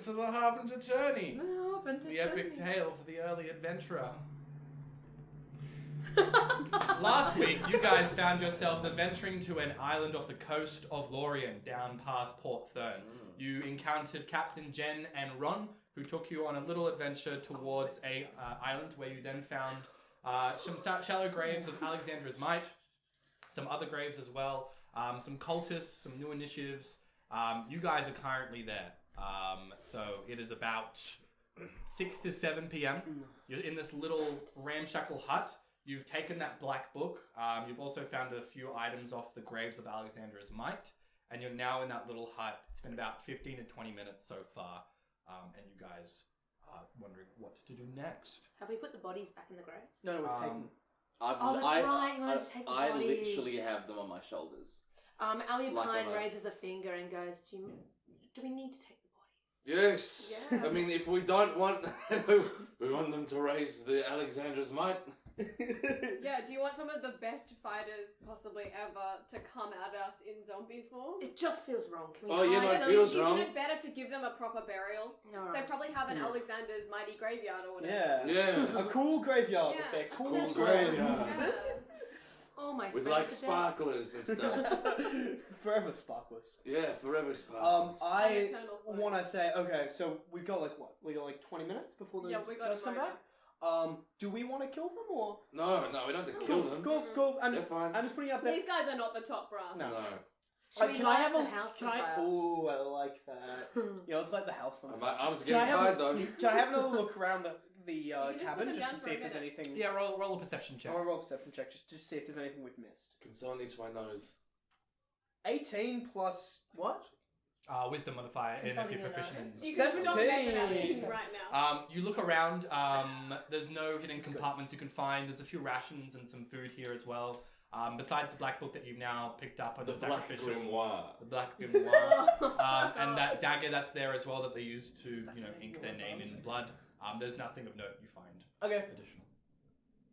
to the Harbinger Tourney, Harbinger the epic Tourney. tale for the early adventurer. Last week, you guys found yourselves adventuring to an island off the coast of Lorien, down past Port Thurn. You encountered Captain Jen and Ron, who took you on a little adventure towards a island where you then found some shallow graves of Alexandra's might, some other graves as well, some cultists, some new initiatives. You guys are currently there. So it is about 6 to 7 p.m. You're in this little ramshackle hut. You've taken that black book. You've also found a few items off the graves of Alexandra's might. And you're now in that little hut. It's been about 15 to 20 minutes so far. And you guys are wondering what to do next. Have we put the bodies back in the graves? No, we've taken. Right. You wanted to take the I bodies. literally have them on my shoulders. Alupine Like raises a finger and goes, do we need to take the bodies? Yes. Yes. I mean, if we don't want, we want them to raise the Alexandra's might. Yeah, do you want some of the best fighters possibly ever to come at us in zombie form? It just feels wrong. Can we Oh, yeah, hide no, it them? feels Isn't wrong. it better to give them a proper burial? All They right. probably have an Alexander's mighty graveyard or whatever. Yeah. Yeah. A cool graveyard. Yeah. If they're Cool cool graveyard. Yeah. Oh my With friends like are dead. sparklers and stuff. Forever sparklers. Yeah, forever sparklers. I Eternal flame. want to say, okay, so we got like what? We got like 20 minutes before the Yeah, we got guys to come go back. Do we want to kill them or? No, we don't have to kill them. Go. I'm They're just, fine. I'm just putting out there. These guys are not the top brass. No. Should we Can I light have the a house Can on I? fire? Oh, I like that. You know, it's like the house on My fire. arms are Can I getting have tired though. Can I have another look around the can just cabin put them just down to for see a if there's minute. anything? Yeah, roll a perception check. I want to roll a perception check just to see if there's anything we've missed. Can someone itch my nose? 18 plus what? Wisdom modifier, and if Consulting you're your proficient in... nose. You can stop making that 17. team right now. You look around, there's no hidden compartments you can find. There's a few rations and some food here as well. Besides the black book that you've now picked up on The the Black sacrificial... Grimoire. The black grimoire. And that dagger that's there as well that they use to, ink their name in blood. There's nothing of note you find Okay. additional.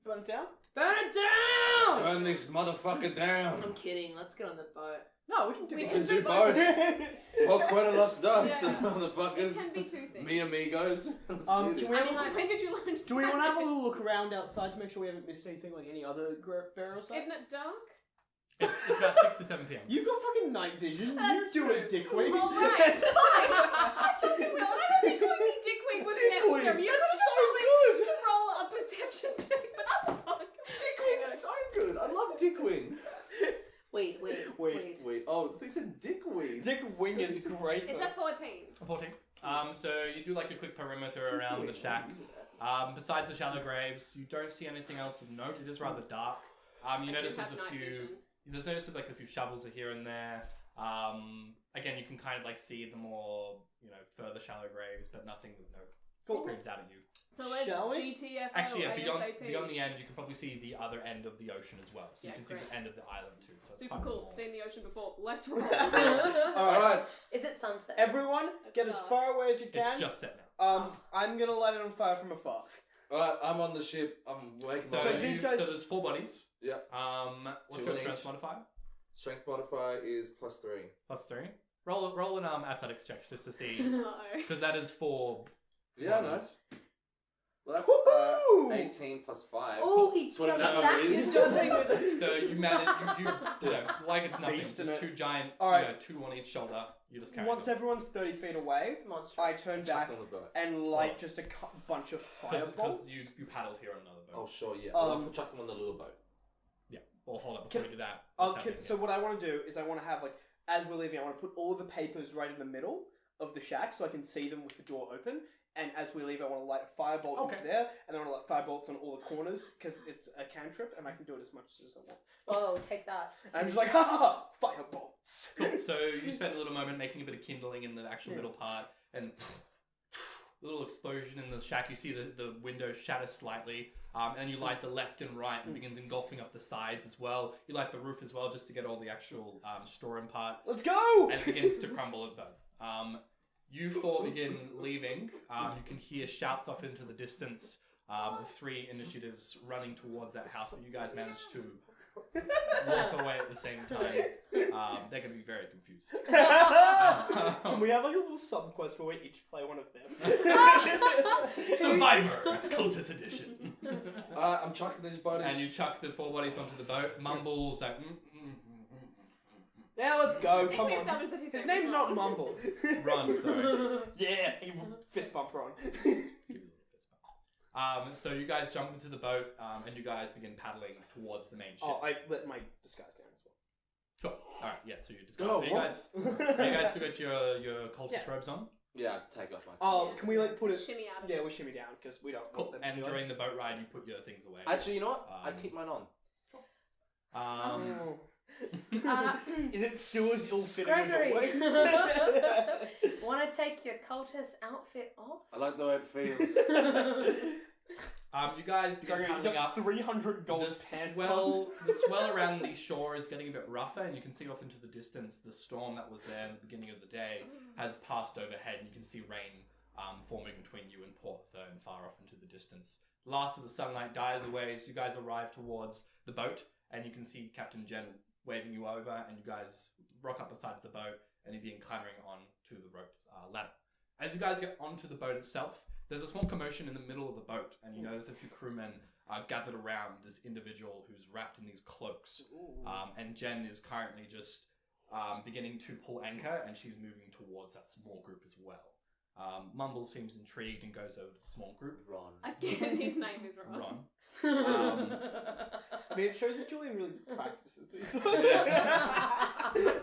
Burn it down? Burn it down! Burn this motherfucker down. I'm kidding. Let's get on the boat. No, we can do We both. can do both. both. What quite los dos, Yeah. motherfuckers. It can be two things. Me amigos. Let's Um, do can this. we- When did you learn to Do we want to have a say? little look around outside to make sure we haven't missed anything like any other burial sites? Isn't it dark? It's about 6 to 7 p.m. You've got fucking night vision. That's you do it, true. dickwing. Alright, fine. I fucking will. I don't think calling me Dickwing was Dickwing, necessary. You that's could so have good. told me to roll a perception check, but I'm fuck. Dickwing's so good. I love Dickwing. Wait. Wait. Oh, they said Dickwing. Dickwing is great. It's though. a 14. 14. So you do like a quick perimeter around the shack. Besides the shallow graves, you don't see anything else of note. It is rather dark. You notice there's a few... There's notices like a few shovels are here and there. Again, you can kind of like see the more, further shallow graves, but nothing with no screams out at you. So let's Shall we? GTFO Actually, yeah, ASAP. beyond the end, you can probably see the other end of the ocean as well. So Yeah, you can see great. the end of the island too. So it's Super quite cool. small. Seen the ocean before. Let's roll. Alright. Is it sunset? Everyone, It's get as dark. far away as you can. It's just set now. I'm gonna light it on fire from afar. Alright, I'm on the ship. I'm making So, my So way. these guys- so there's 4 bodies. Yeah. What's Two your on strength each. modifier? Strength modifier is +3. +3. Roll an athletics check just to see, Uh-oh. because that is 4. Yeah, I know. bodies. Well, that's Woohoo! 18 + 5. Oh, he So what does got that that. number is? He's juggling with it. So you manage, like it's nothing. Beast in Just it. 2 giant, Alright. 2 on each shoulder. You just carry Once them. everyone's 30 feet away, Monstrous. I turn back Chuck on the boat. and light just a bunch of Because firebolts. you paddled here on another boat. Oh, sure, yeah. I'll chuck them on the little boat. Yeah. Well, hold up before Can- we do that. I'll what's ki- happening so what I want to do is I want to have as we're leaving, I want to put all the papers right in the middle of the shack so I can see them with the door open. And as we leave, I want to light a firebolt into there, and then I want to light firebolts on all the corners because it's a cantrip, and I can do it as much as I want. Oh, take that. And I'm just like, ha ha, firebolts. Cool. So you spend a little moment making a bit of kindling in the actual middle part, and little explosion in the shack. You see the window shatter slightly, and you light the left and right, and it begins engulfing up the sides as well. You light the roof as well, just to get all the actual storeroom part, Let's go! and it begins to crumble and burn. You four begin leaving. You can hear shouts off into the distance of 3 initiatives running towards that house, but you guys manage to walk away at the same time. They're going to be very confused. Can we have like a little sub quest where we each play one of them? Survivor, Cultist Edition. I'm chucking these bodies. And you chuck the 4 bodies onto the boat. Mumble's like, Now let's go. I think Come we on. established that His name's not Mumble. Run, sorry. Yeah, he fist bump Ron. So you guys jump into the boat, and you guys begin paddling towards the main ship. Oh, I let my disguise down as well. Sure. Alright, yeah, so you discuss. Oh, you guys still got your cultist robes on? Yeah, take off my. Oh, can we like put it? Shimmy out of Yeah, it. we shimmy down because we don't Cool. want them. And to do during the boat ride, you put your things away. Actually, you know what? I keep mine on. Oh. Is it still as ill-fitting Gregory. as always? Want to take your cultist outfit off? I like the way it feels. You guys begin Gregory, you paddling got up. 300 gold The pants swell, the swell around the shore is getting a bit rougher, and you can see off into the distance the storm that was there at the beginning of the day has passed overhead, and you can see rain forming between you and Port Thurn far off into the distance. The last of the sunlight dies away as you guys arrive towards the boat, and you can see Captain Jen waving you over, and you guys rock up beside the boat, and you begin clambering on to the rope ladder. As you guys get onto the boat itself, there's a small commotion in the middle of the boat, and you notice a few crewmen are gathered around this individual who's wrapped in these cloaks. And Jen is currently just beginning to pull anchor, and she's moving towards that small group as well. Mumble seems intrigued and goes over to the small group. Ron. Again, his name is Ron. Ron. I mean, it shows that Julian really practices these.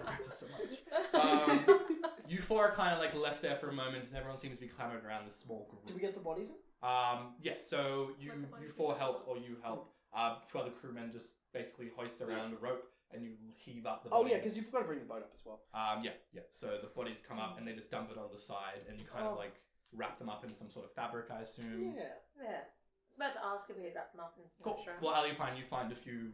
Practice so much. You 4 are kind of like left there for a moment, and everyone seems to be clamoring around this small group. Did we get the bodies in? Yes, so you Let the bodies 4 be help, covered. or you help. 2 other crewmen just basically hoist around a rope, and you heave up the Oh bodies. yeah, because you've got to bring the boat up as well. Yeah. So the bodies come up, and they just dump it on the side, and you kind of like wrap them up in some sort of fabric, I assume. Yeah. Yeah. I was about to ask if we had wrapped them up in some Cool. extra. Well, Alupine, you find a few,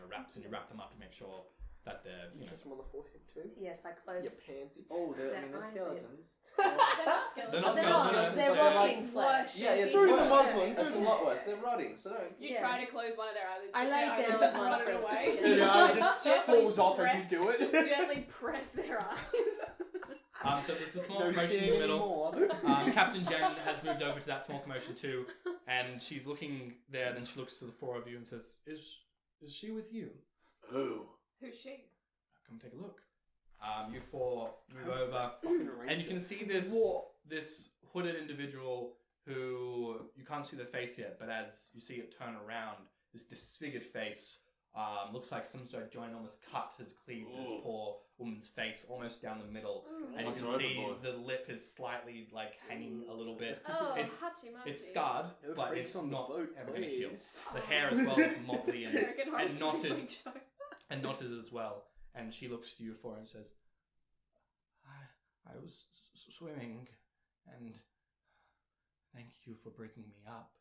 wraps, and you wrap them up to make sure that they're, You kiss them on the forehead too. Yes, like close. You pansy. Oh, they're Their skeletons. They're not skeletons. They're not They're skeletons. They're They're rotting like flesh. flesh. Yeah, it's Through the worse. muslin. That's a lot worse. They're rotting, so don't. You Yeah. try to close one of their eyelids. I but lay their down eyelids one rotted for a away. second. So you Yeah, just, it just gently falls off as you press- do it. Just gently press their eyes. So there's a small No commotion in seeing the middle. anymore. Captain Jen has moved over to that small commotion too, and she's looking there. Then she looks to the 4 of you and says, "Is she with you? Who? Who's she? Come take a look." You 4 move over, and you can see this hooded individual who you can't see the face yet, but as you see it turn around, this disfigured face looks like some sort of ginormous cut has cleaved this poor woman's face almost down the middle, and you Toss can her see overboard. the lip is slightly like hanging a little bit. Oh, It's- Hachi-Machi. It's scarred, No but freaks it's on the not boat, ever going to heal. please. The hair as well is motley and American Horror and Story knotted. freak show. and knotted as well. And she looks to you 4 and says, I was swimming, and thank you for bringing me up.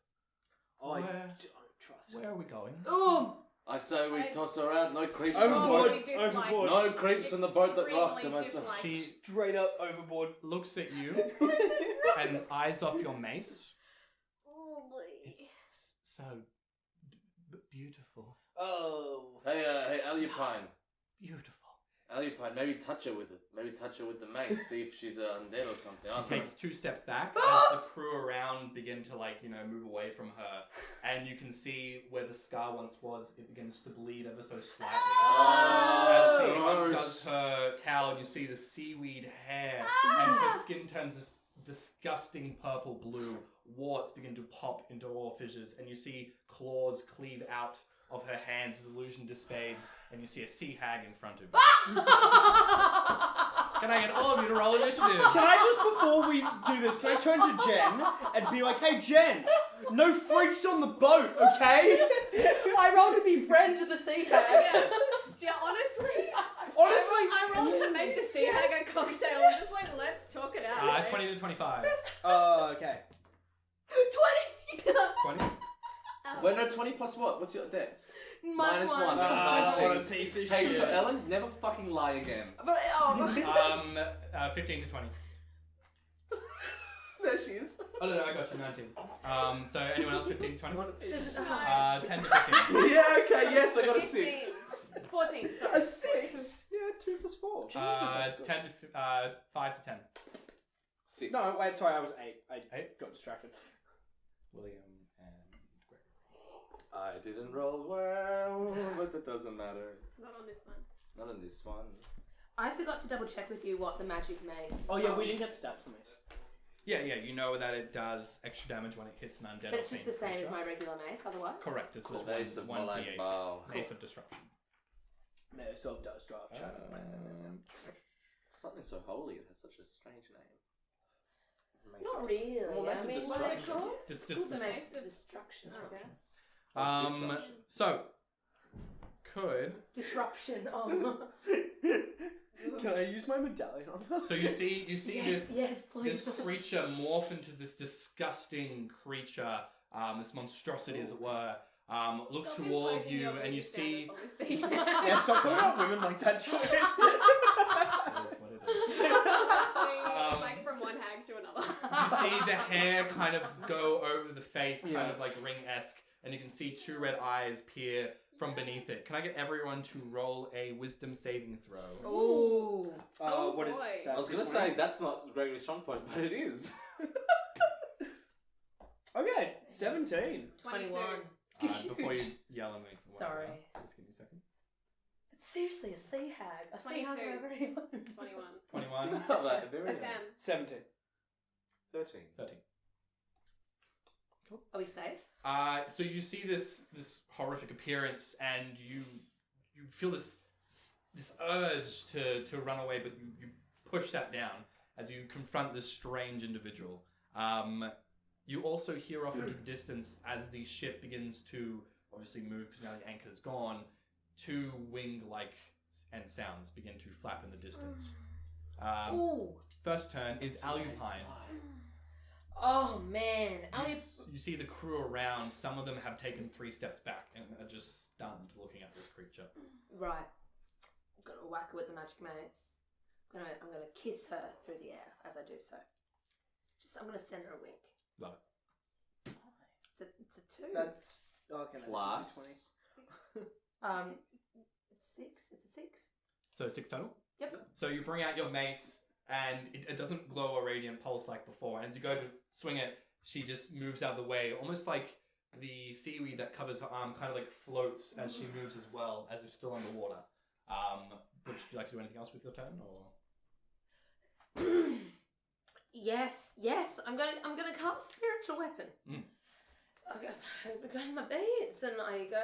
Oh, I Where- don't trust her. Where are we going? Ooh! I say we toss her out. No creeps on the Overboard. boat. Overboard. No creeps on the boat that rocked Extremely him. dislike. She Straight up overboard. looks at you and eyes off your mace. Oh boy. It's so beautiful. Oh. Hey, Alupine. Beautiful. Alupine, maybe touch her with it. Maybe touch her with the mace. See if she's undead or something. I She don't know. takes 2 steps back as the crew around begin to move away from her, and you can see where the scar once was. It begins to bleed ever so slightly. As she gross. undoes her cowl, and you see the seaweed hair, and her skin turns this disgusting purple blue. Warts begin to pop into orifices, and you see claws cleave out of her hands as illusion dissipates, and you see a sea hag in front of you. Can I get all of you to roll initiative? Can I just, before we do this, can I turn to Jen and be like, hey Jen, no freaks on the boat, okay? I rolled to be friend to the sea hag. Yeah, honestly, Honestly, I rolled to make the sea hag a cocktail. I'm just like, let's talk it out. right? 20 to 25. okay. 20. 20? Wait, no, 20 plus what? What's your dex? Minus one. one. That's what a 19. piece of Hey, shit. so Ellen, never fucking lie again. But, 15 to 20. There she is. Oh no, I got you 19. So anyone else 15, 20? 1 apiece. 10 to 15. Yeah, okay, yes, I got a 6. 15. 14, sorry. A 6? Yeah, 2 plus 4. Jesus, that's good. 10 to 5 to 10. 6. No, wait, sorry, I was 8. I 8? got distracted. William and Greg. I didn't roll well, but that doesn't matter. Not on this one. Not on this one. I forgot to double check with you what the magic mace. Oh, yeah, we didn't get stats from this. Yeah, you know that it does extra damage when it hits an undead. But it's just the same as my regular mace, otherwise? Correct, it's just Mace of 1d8. Bow. Mace of Destruction. No, self does draft. Something so holy, it has such a strange name. Mace Not of really. Well, I Mace of mean, what are they Destruction. called? Just The mace Destruction. of destruction, I guess. Disruption. so could Disruption. Oh. Can I use my medallion on her? so you see yes, this please. creature morph into this disgusting creature, this monstrosity as it were, look Stop to all of imposing you your and you beauty see standards on this thing. Yeah, stop talking about women like that, Joey. that is what it is. Like from one hag to another. You see the hair kind of go over the face, kind of like Ring-esque, and you can see 2 red eyes peer from beneath it. Can I get everyone to roll a wisdom saving throw? Ooh. Oh, What is boy. that? I was gonna 20? say that's not Gregory's strong point, but it is. Okay, 17. 22. 21. Before you yell at me. Sorry. Just give me a second. But seriously, a sea hag. A sea hag 22. over everyone. 21. 21, Like, very Sam. 17. 13. 13. Are we safe? So you see this horrific appearance, and you feel this urge to run away, but you push that down as you confront this strange individual. You also hear off into the distance as the ship begins to obviously move because now the anchor's gone. 2 wing-like and sounds begin to flap in the distance. Ooh. First turn is Alupine. Oh man. You see the crew around. Some of them have taken 3 steps back and are just stunned looking at this creature. Right. I'm gonna whack her with the magic mace. I'm gonna kiss her through the air as I do so. I'm gonna send her a wink. Love it. It's a 2. That's. Okay, no, Plus. It's 6. It's a 6. So 6 total? Yep. So you bring out your mace, and it doesn't glow a radiant pulse like before. And as you go to swing it, she just moves out of the way, almost like the seaweed that covers her arm kind of like floats as she moves as well, as if still underwater. Would you like to do anything else with your turn, or? Yes. I'm gonna cast spiritual weapon. I go in my beads and I go,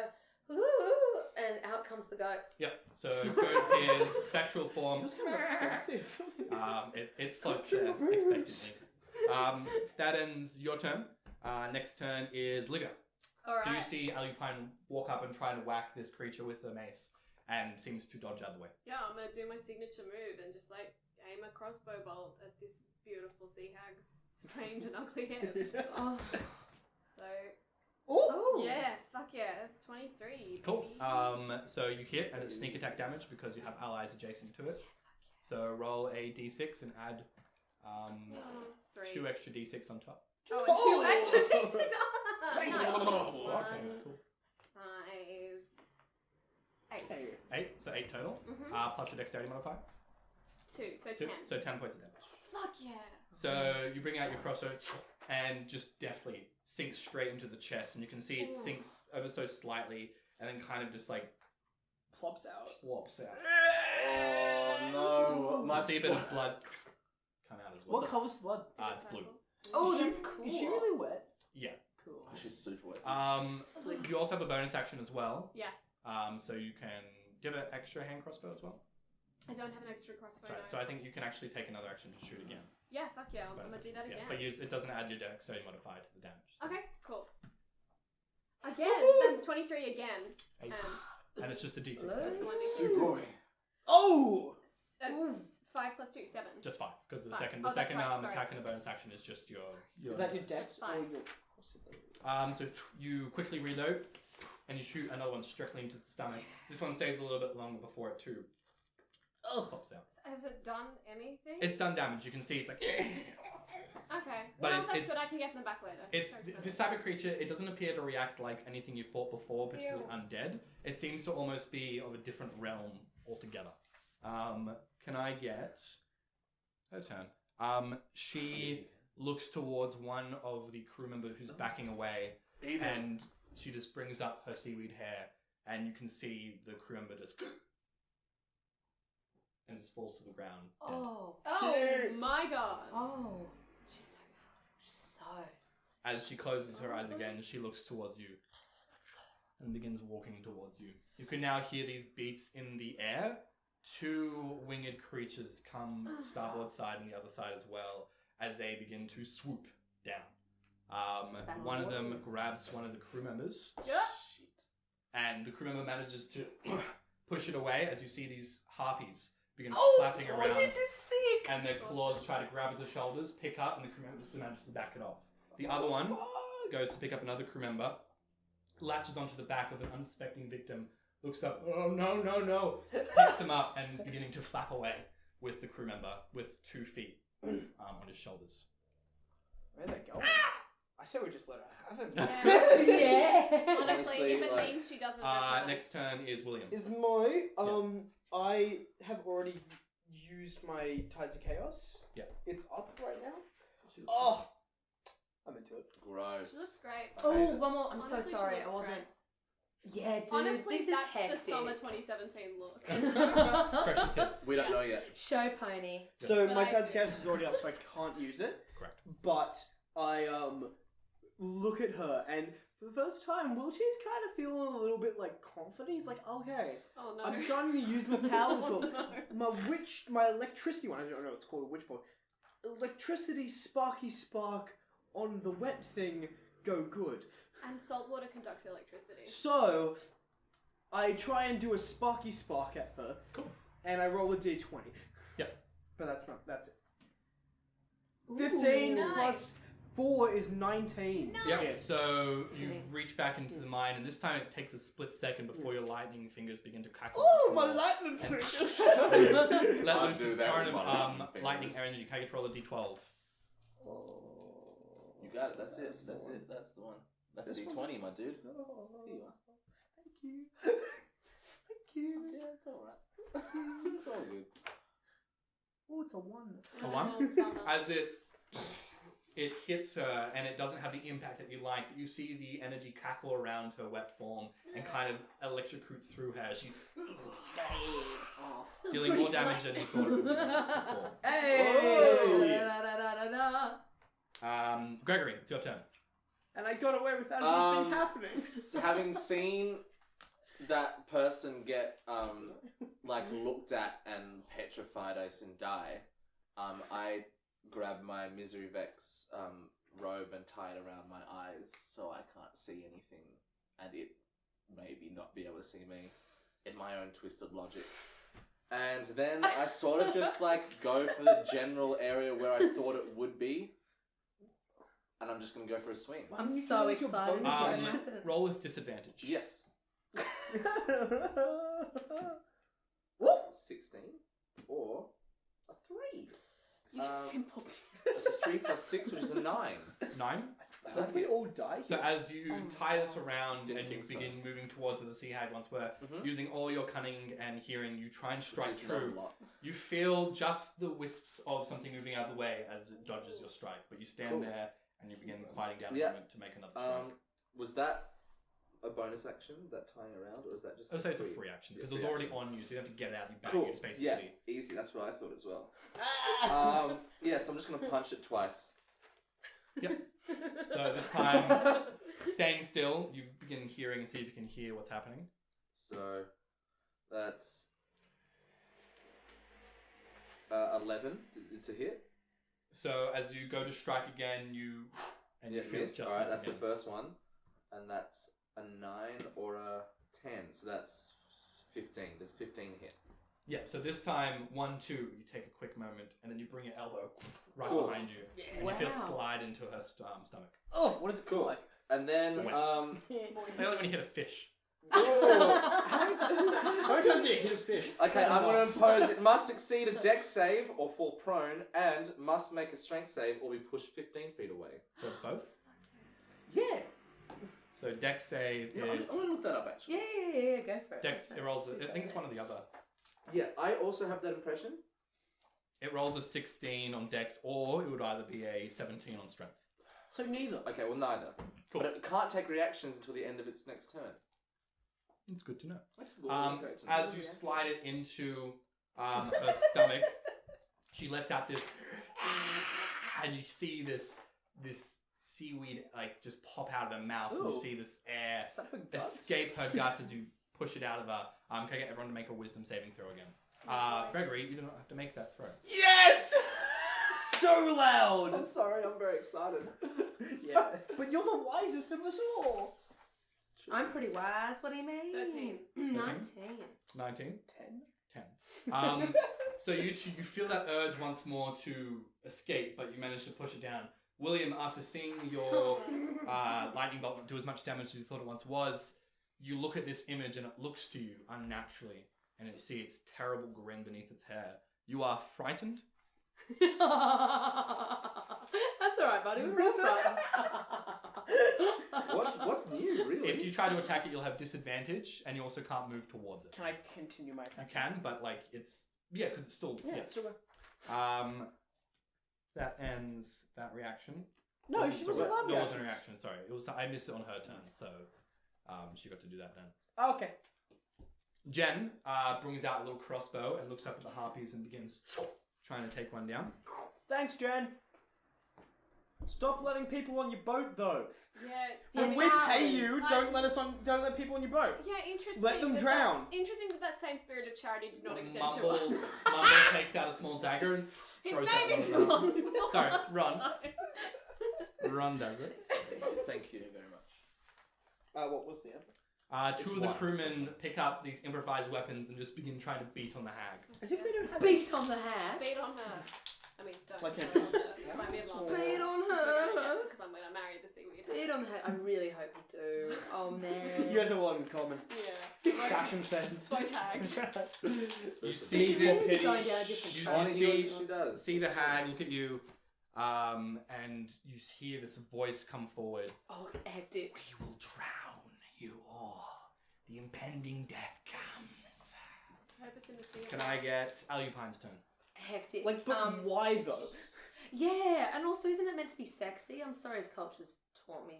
ooh, and out comes the goat. Yep. So goat is spectral form. Feels kind of offensive. It floats there expectantly. That ends your turn. Next turn is Liga. Alright. So you see Alupine walk up and try to whack this creature with the mace, and seems to dodge out of the way. Yeah, I'm gonna do my signature move and just like aim a crossbow bolt at this beautiful sea hag's strange and ugly head. Oh. So Oh! yeah, fuck yeah, that's 23. Cool. Baby. So you hit, and it's sneak attack damage because you have allies adjacent to it. So roll a d6 and add 3. 2 extra d6 on top. Oh, and 2 extra d6. Okay, that's cool. 5, 8. 8, so 8 total. Mhm. Plus your dexterity modifier. 2, so 2, 10. so 10 points of damage. Fuck yeah. So you bring out your crossbow and just deftly sinks straight into the chest, and you can see it Ooh. sinks ever so slightly, and then kind of just like Plops out. plops out. Oh no! You see a bit of blood come out as well. What colour's the blood? It's blue. Oh, Is she- that's cool. Is she really wet? Yeah. Cool. Oh, she's super wet. You also have a bonus action as well. Yeah. So you can. Do you have an extra hand crossbow as well? I don't have an extra crossbow. That's right. no. So I think you can actually take another action to shoot again. Yeah, fuck yeah, I'm Bonus gonna do action. that again. But it doesn't add your dexterity modifier to the damage. Okay, cool. Again, that's 23 again. Aces. And it's just a d6. That's the one Sugoi. Oh! That's 5 plus 2, 7. Just 5, because the Five. second Oh, that's right, sorry. attack and the bonus action is just your. Is that your dex or Fine. your possibility? So you quickly reload, and you shoot another one directly into the stomach. This one stays a little bit longer before it too pops out. Has it done anything? It's done damage. You can see it's like. Okay, But well, that's it's good. I can get them back later. it's Thanks, this type of creature. It doesn't appear to react like anything you fought before, particularly undead. It seems to almost be of a different realm altogether. Can I get her turn? She looks towards one of the crew members who's backing away, and she just brings up her seaweed hair, and you can see the crew member just and just falls to the ground. Dead. Oh. My god. Oh. She's so powerful. As she closes her eyes again, she looks towards you and begins walking towards you. You can now hear these beats in the air. 2 winged creatures come starboard side and the other side as well as they begin to swoop down. One of them grabs one of the crew members. Yeah. And the crew member manages to push it away as you see these harpies begin flapping around. This is sick! And their claws try to grab at the shoulders, pick up, and the crew member just manages to back it off. The other one goes to pick up another crew member, latches onto the back of an unsuspecting victim, looks up, oh no, picks him up, and is beginning to flap away with the crew member with 2 feet on his shoulders. Where are they going? I say we just let her have him. Yeah. Honestly, if it means she doesn't. That's Next turn is William. Is my I have already used my Tides of Chaos. Yeah. It's up right now. Oh, I'm into it. Gross. She looks great. Oh, one more. I'm Honestly, so she sorry. looks I wasn't. great. Yeah, dude. Honestly, this that's is hectic. the summer 2017 look. Freshest hits. We don't know yet. Show pony. So But my I Tides of do. Chaos is already up, so I can't use it. Correct. But I look at her, and for the first time, Will she's kind of feeling a little bit like confident. He's like, okay, Oh no. I'm starting to use my powers well. No. My electricity one, I don't know what it's called, a witch point. Electricity sparky spark on the wet thing go good. And salt water conducts electricity. So, I try and do a sparky spark at her. Cool. And I roll a d20. Yep. But that's it. 15 nice. plus 4 is 19. Nice. Yep, so you Sick. reach back into the mine, and this time it takes a split second before your lightning fingers begin to crackle. Oh, my lightning fingers! Let I'll loose do this that current with of my lightning lightning fingers. energy. Can I get to roll a d12? You got it. That's it. That's it. That's the one. That's a This D20, one? my dude. Oh, Here you are. thank you. Thank you. Yeah, it's alright. It's all good. Oh, it's a 1. A 1? Oh, bummer. As it hits her, and it doesn't have the impact that you like, but you see the energy cackle around her wet form and kind of electrocute through her. She dealing more damage than you thought it would be before. Hey! Gregory, it's your turn. And I got away without anything happening. Having seen that person get like looked at and petrified as in die, I grab my Misery Vex robe and tie it around my eyes so I can't see anything, and it maybe not be able to see me in my own twisted logic. And then I sort of just like go for the general area where I thought it would be. And I'm just going to go for a swing. I'm so excited. Roll with disadvantage. Yes. What? 16 or a 3. You simple That's a 3 plus 6, which is a 9. 9. Is Did that we it? all die? So as you tie this around Didn't and you think so. begin moving towards where the sea hag once were, Mhm. using all your cunning and hearing, you try and strike Which is not a true. lot. You feel just the wisps of something moving out of the way as it dodges your strike, but you stand Cool. there and you begin quieting down Yeah. a moment to make another strike. Was that a bonus action, that tying around, or is that just I would say it's a free action because it was free already action. on you, so you don't have to get it out. You bang Cool. it. It's basically. Yeah, easy. That's what I thought as well. Ah! Yeah, so I'm just going to punch it twice. So this time, staying still, you begin hearing and see if you can hear what's happening. So that's 11 to hit. So as you go to strike again, you feel miss. just All right, miss that's again. the first one, and that's a 9 or a 10. So that's 15. Does 15 hit? Yeah. So this time, 1, 2, you take a quick moment and then you bring your elbow right Cool. behind you, and you feel it slide into her stomach. Oh, what does it Cool. feel like? And then Wet. It's like when you hit a fish. How many times do you hit a fish? Okay, I'm going to impose it must succeed a dex save or fall prone, and must make a strength save or be pushed 15 feet away. So both? Yeah. So Dex save I'm is... going to look that up, actually. Yeah, go for it. Dex, it rolls... I think it's one or the other. Yeah, I also have that impression. It rolls a 16 on Dex, or it would either be a 17 on Strength. So neither. Okay, well, neither. Cool. But it can't take reactions until the end of its next turn. It's good to know. That's good. As you slide it into her stomach, she lets out this... And you see this seaweed like just pop out of her mouth. And you see this air Is that her guts? escape her guts as you push it out of her. Can I get everyone to make a wisdom saving throw again? Gregory, you do not have to make that throw. Yes! So loud! I'm sorry, I'm very excited. Yeah. But you're the wisest of us all. I'm pretty wise. What do you mean? 13. 19. 19? 10. 10. So you feel that urge once more to escape, but you manage to push it down. William, after seeing your lightning bolt do as much damage as you thought it once was, you look at this image and it looks to you unnaturally, and you see its terrible grin beneath its hair. You are frightened. That's alright, buddy. We're all frightened. What's new, really? If you try to attack it, you'll have disadvantage, and you also can't move towards it. Can I continue my You attack? can, but like it's because it's still Yeah, it's still That ends that reaction. No, she was allowed There was a reactions. reaction. Sorry, it was. I missed it on her turn, so she got to do that then. Oh, okay. Jen brings out a little crossbow and looks up at the harpies and begins trying to take one down. Thanks, Jen. Stop letting people on your boat, though. Yeah. When we pay you, don't let people on your boat. Yeah, interesting. Let them drown. Interesting that same spirit of charity did not extend Mumbles, to us. Mumbles takes out a small dagger and His throws name it is at one of Mumbles. them. Sorry, Ron. Ron does it. Thank you very much. What was the answer? Two of the crewmen pick up these improvised weapons and just begin trying to beat on the hag. As if they don't have Beat on the hair. Beat on her. I mean, don't. Like Because a- I'm in love. Beat on her. Because I'm going to marry the seaweed. Beat on the hair. I really hope you do. Oh man. You guys have a lot in common. Yeah. Fashion sense. Both hags. You see She this. is going down a different You track. see, She does. see the hag look at you, and you hear this voice come forward. Oh, hectic. We will drown you all. The impending death comes. Hope it's in the sea. Can I get Alupine's turn? Hectic. Like, but why though? Yeah, and also, isn't it meant to be sexy? I'm sorry if culture's taught me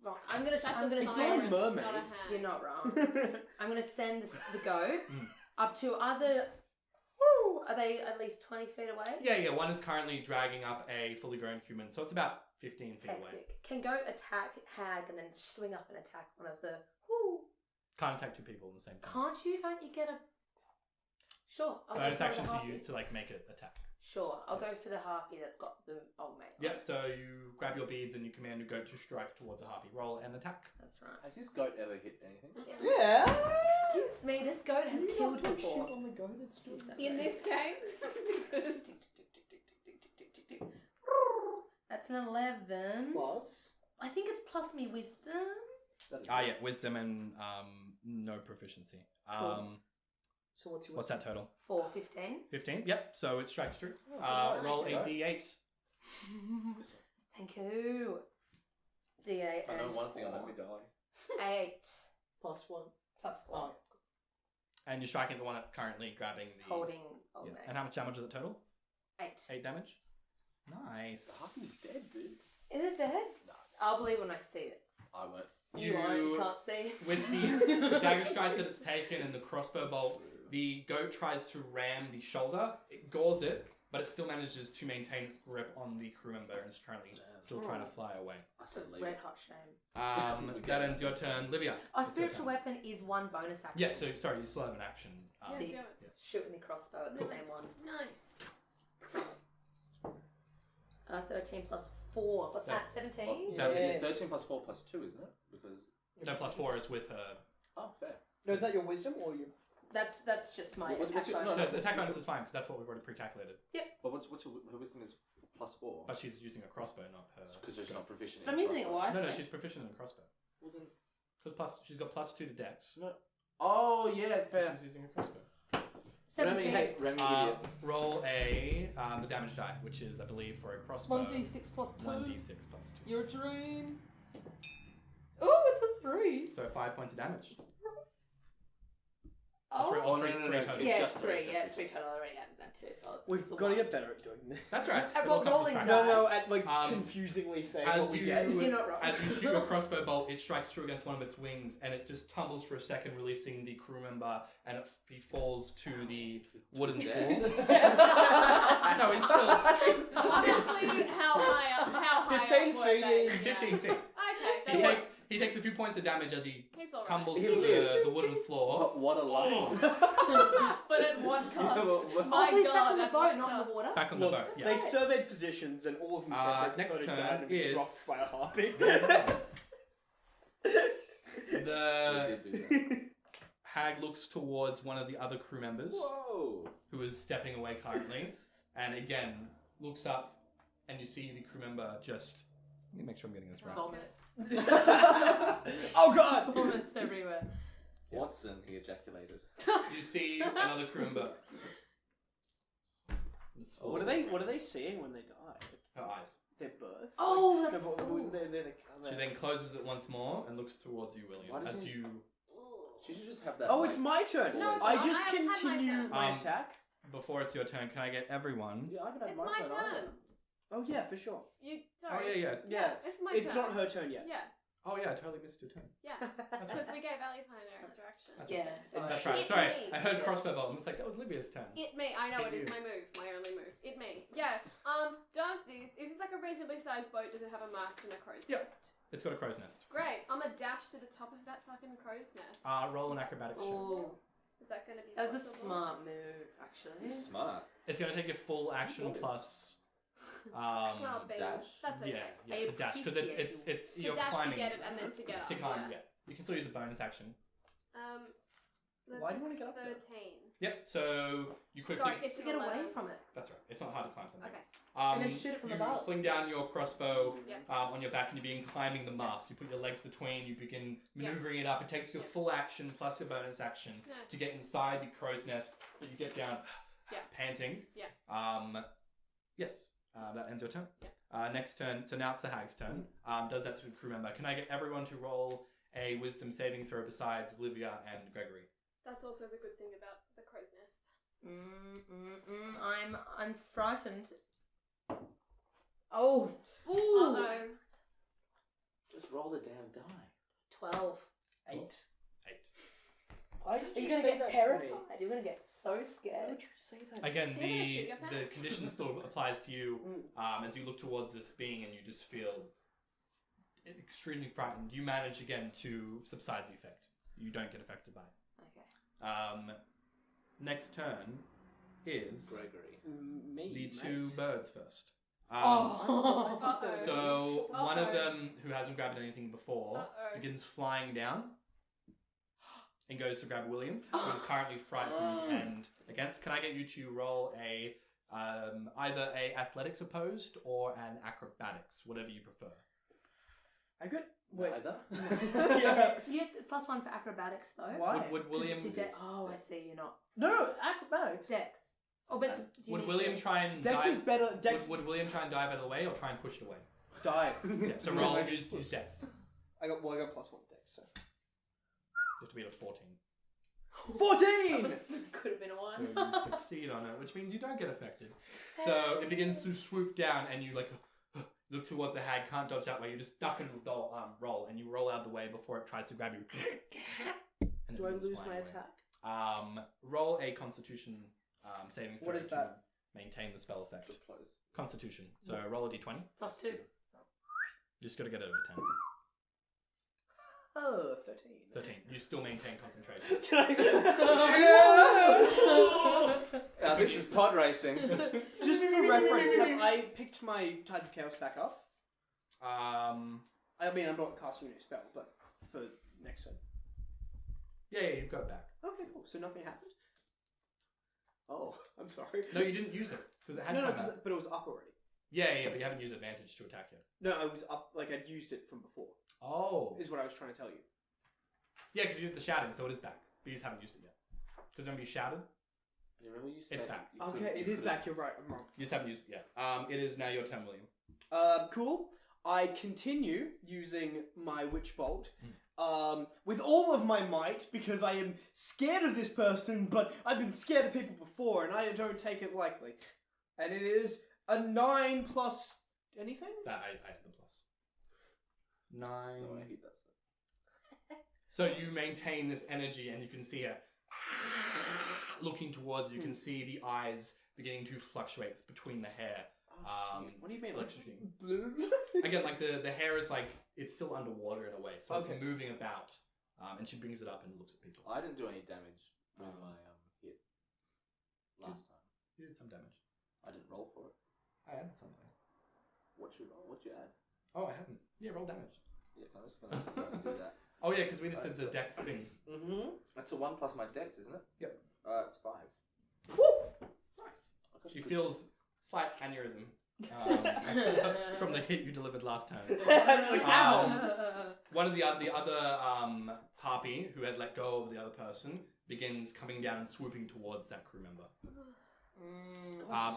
wrong. I'm gonna. That's I'm a gonna. It's siren, not a mermaid. not a hag. You're not wrong. I'm gonna send the goat Mm. up to either. Woo, are they at least 20 feet away? Yeah. One is currently dragging up a fully grown human, so it's about 15 feet away. Hectic. Can goat attack hag and then swing up and attack one of the. Woo. Can't attack two people in the same time. Can't you? Don't you get a? Sure. I'll go Bonus for action the to you harpies. to like make it attack. Sure, I'll go for the harpy that's got the old mate. Yep. So you grab your beads and you command your goat to strike towards a harpy. Roll and attack. That's right. Has this goat ever hit anything? Yeah. Excuse me, this goat has killed before. Oh my god, it's still In this game? Because That's an 11. plus. I think it's plus me wisdom. Yeah, wisdom and no proficiency. Cool. So what's your What's that total? 4, 15. 15. Yep. So it strikes true. Oh, Roll a yeah. d8. Thank you. D8 I know and one thing, I know 4. we die. 8 Plus one. plus 4. Oh. And you're striking the one that's currently grabbing the. Holding old Yeah. mate. And how much damage is it total? 8. 8 damage. Nice. The harpy's dead, dude. Is it dead? No, I'll believe when I see it. I won't. You won't, you can't see. With the dagger strikes that it's taken and the crossbow bolt, the goat tries to ram the shoulder. It gores it, but it still manages to maintain its grip on the crew member and is currently still trying to fly away. I It's a said leave. red hot shame. That ends your turn. Livia. Our it's your spiritual turn. weapon is one bonus action. Yeah, so sorry, you still have an action. See. do it. Shoot with me crossbow at the same one. Nice. 13 plus 4. What's Yeah. that? 17? That Yeah. is- 13 plus 4 plus 2, isn't it? Because. No, plus 4 is with her. Oh, fair. No, is that your wisdom or your? That's just my What's attack your- bonus. No, attack bonus is fine because that's what we've already pre-calculated. But what's her wisdom is plus 4? But she's using a crossbow, not her. Because she's not proficient in I'm using it crossbow. wisely. No, she's proficient in a crossbow. Well then, She's got +2 to Dex. Oh yeah, fair. She's using a crossbow. 17. Remy, idiot. Roll the damage die, which is, I believe, for a crossbow. 1d6 plus 2. 1d6 plus 2. Your dream. Oh, it's a 3. So 5 points of damage. Oh, Three no, total. Yeah, just it's 3. three, Yeah, just it's 3 total. I already added that too. So We've got to get better at doing this. That's right. At It all what comes with rolling practice. No, at like Um, confusingly saying as what we you- get. You're not wrong. As you shoot your crossbow bolt, it strikes true against one of its wings, and it just tumbles for a second, releasing the crew member, and he falls to the wooden floor. I know, he's still Honestly, how high up 15 were feet they? is- 15 feet. Okay, He takes a few points of damage as he he's alright. tumbles He to lives. the wooden floor. But what a life. But at what cost? but- My Also, he's back God, on the at boat, what not in the cost? water. Back on the Look, boat. Yeah. they surveyed physicians, and all of them said they Next preferred to turn die than be is- dropped by a harpy. The We did do that. hag looks towards one of the other crew members Whoa. who is stepping away currently, and again looks up, and you see the crew member just. Let me make sure I'm getting this right. Vomit. Oh god! Vomits everywhere. Watson, he ejaculated. You see another crew member. What are they seeing when they die? Her eyes. Their birth? Oh, No, that's. but Ooh. She then closes it once more and looks towards you, Why William, does as he- you. She should just have that. Oh, like, it's my turn. No, it's I not. just I haven't had my continue turn. my Um, attack. Before it's your turn, can I get everyone? Yeah, I haven't had It's my my turn. turn. either. Oh yeah, for sure. You Oh sorry. yeah. Yeah, It's my it's turn. not her turn yet. Yeah, Oh yeah, I totally missed your turn. yeah. Because we gave Ali Pioneer resurrection. That's Yeah, right. sorry. That's right. It Sorry, me. I heard crossbow bolt. I was like, that was Libya's turn. It me. I know it is You. my move. My only move. It me. Yeah. Does this? Is this like a reasonably sized boat? Does it have a mast and a crow's Yep. nest? It's got a crow's nest. Great. I'm gonna dash to the top of that fucking crow's nest. Roll an acrobatics check. Oh, Is that gonna be? that was a possible? smart move, actually. You're smart. It's gonna take your full action plus. Well, baby, dash? that's okay. Yeah, I to dash because it's To you're dash climbing. to get it and then to get up. To climb, yeah. You can still use a bonus action. That's Why do you want to get up there? 13. Yep. So you quickly. Sorry, it's To get away 11. from it. That's right. It's not hard to climb something. Okay. And then shoot it from you above. sling down your crossbow Yeah. on your back and you begin climbing the mast. You put your legs between, you begin maneuvering it up. It takes your full action plus your bonus action Yeah. to get inside the crow's nest, but you get down panting. Yeah. Yes, that ends your turn. Yeah. Next turn, so now it's the hag's turn. Does that to the crew member. Can I get everyone to roll a wisdom saving throw besides Olivia and Gregory? That's also the good thing about the crow's nest. I'm frightened. Oh. Ooh. Uh-oh. Just roll the damn die. 12. 8. 8. Why Are did you gonna say get that to terrified? me? You're gonna get so Why scared. would you say that? Again, They're gonna shoot your the pants. condition still applies to you as you look towards this being and you just feel extremely frightened. You manage again to subside the effect. You don't get affected by it. Okay. Next turn is Gregory. Me, the two mate. birds first. Oh. Uh-oh. So one of Uh-oh. them who hasn't grabbed anything before Uh-oh. begins flying down and goes to grab William, who is currently frightened and against. Can I get you to roll a either a athletics opposed or an acrobatics, whatever you prefer? I could. Wait. Either. Yeah. So you get +1 for acrobatics though. Why? Would William Because it's your oh, I see. You're not No, acrobatics. Dex. Oh, but do you would need William to- try and Dex dive? is better. Dex Would William try and dive out of the way or try and push it away? dive. Yeah, so roll use Dex. I got +1 Dex. So. You have to be at a 14. 14. That was, could have been a So 1. you succeed on it, which means you don't get affected. So it begins to swoop down, and you look towards the hag, can't dodge that way. You just duck and roll, and you roll out of the way before it tries to grab you. And it Do I begins lose flying my away. attack? Roll a Constitution saving throw. What is to that? Maintain the spell effect. To close. Constitution. So roll a d20. You +2. just got to get it over 10. Oh, 13. 13. You still maintain concentration. Now this is pod racing. Just for reference, have I picked my Tides of Chaos back up? I mean, I'm not casting a new spell, but for next turn. Yeah, you've got it back. Okay, cool. So nothing happened? Oh, I'm sorry. No, you didn't use it because it had No, come back. but it was up already. Yeah, but you haven't used advantage to attack yet. No, I was up, like I'd used it from before, Oh. is what I was trying to tell you. Yeah, because you did the shouting, so it is back. But you just haven't used it yet. Because remember you shouted? You remember you It's back. Okay, it is back. You're right. I'm wrong. You just haven't used it yet. It is now your turn, William. Cool. I continue using my witch bolt. With all of my might, because I am scared of this person, but I've been scared of people before, and I don't take it lightly. And it is a 9 plus anything? That I had the plus. 9. No, I hate that stuff. So you maintain this energy, and you can see it looking towards you. You can see the eyes beginning to fluctuate between the hair. What do you mean? Like electrocuting. blue? Again, like the hair is like it's still underwater in a way, so Okay. it's moving about. And she brings it up and looks at people. I didn't do any damage with my hit last time. You did some damage. I didn't roll for it. I added something. What you roll? What you add? Oh, I haven't. Yeah, roll damage. Yeah, I was gonna do that. Oh yeah, because we just did the That's dex thing. That's a 1 plus my dex, isn't it? Yep. It's 5. Nice. I got She good feels dex. slight aneurysm from the hit you delivered last time. Like, ow! One of the other harpy who had let go of the other person begins coming down and swooping towards that crew member.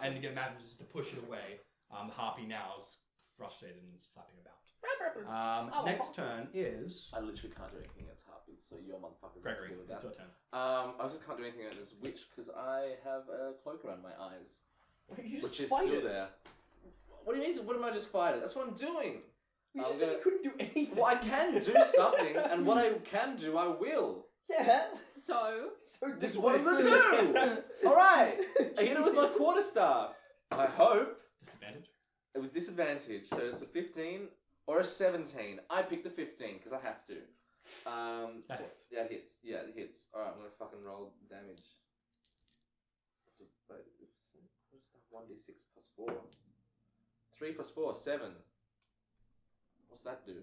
And again manages to push it away. The harpy now is frustrated and is flapping about. Next turn is I literally can't do anything against harpies, so your motherfuckers Gregory. have to deal with It's that. your turn. I also can't do anything against this witch because I have a cloak around my eyes, You which just is fight still it. there. What do you mean? What am I just fighting? That's what I'm doing. You I'm just said gonna- you couldn't do anything. Well, I can do something, and what I can do, I will. Yeah. So, This is what I'm gonna do. All right, I hit it with my quarterstaff. I hope Disadvantage. with disadvantage, so it's a 15 or a 17. I pick the 15 because I have to. That hits. Yeah, it hits. Yeah, it hits. All right, I'm gonna fucking roll damage. What's it? Wait, what's that? 1d6 plus 4. 3 plus 4, 7. What's that do?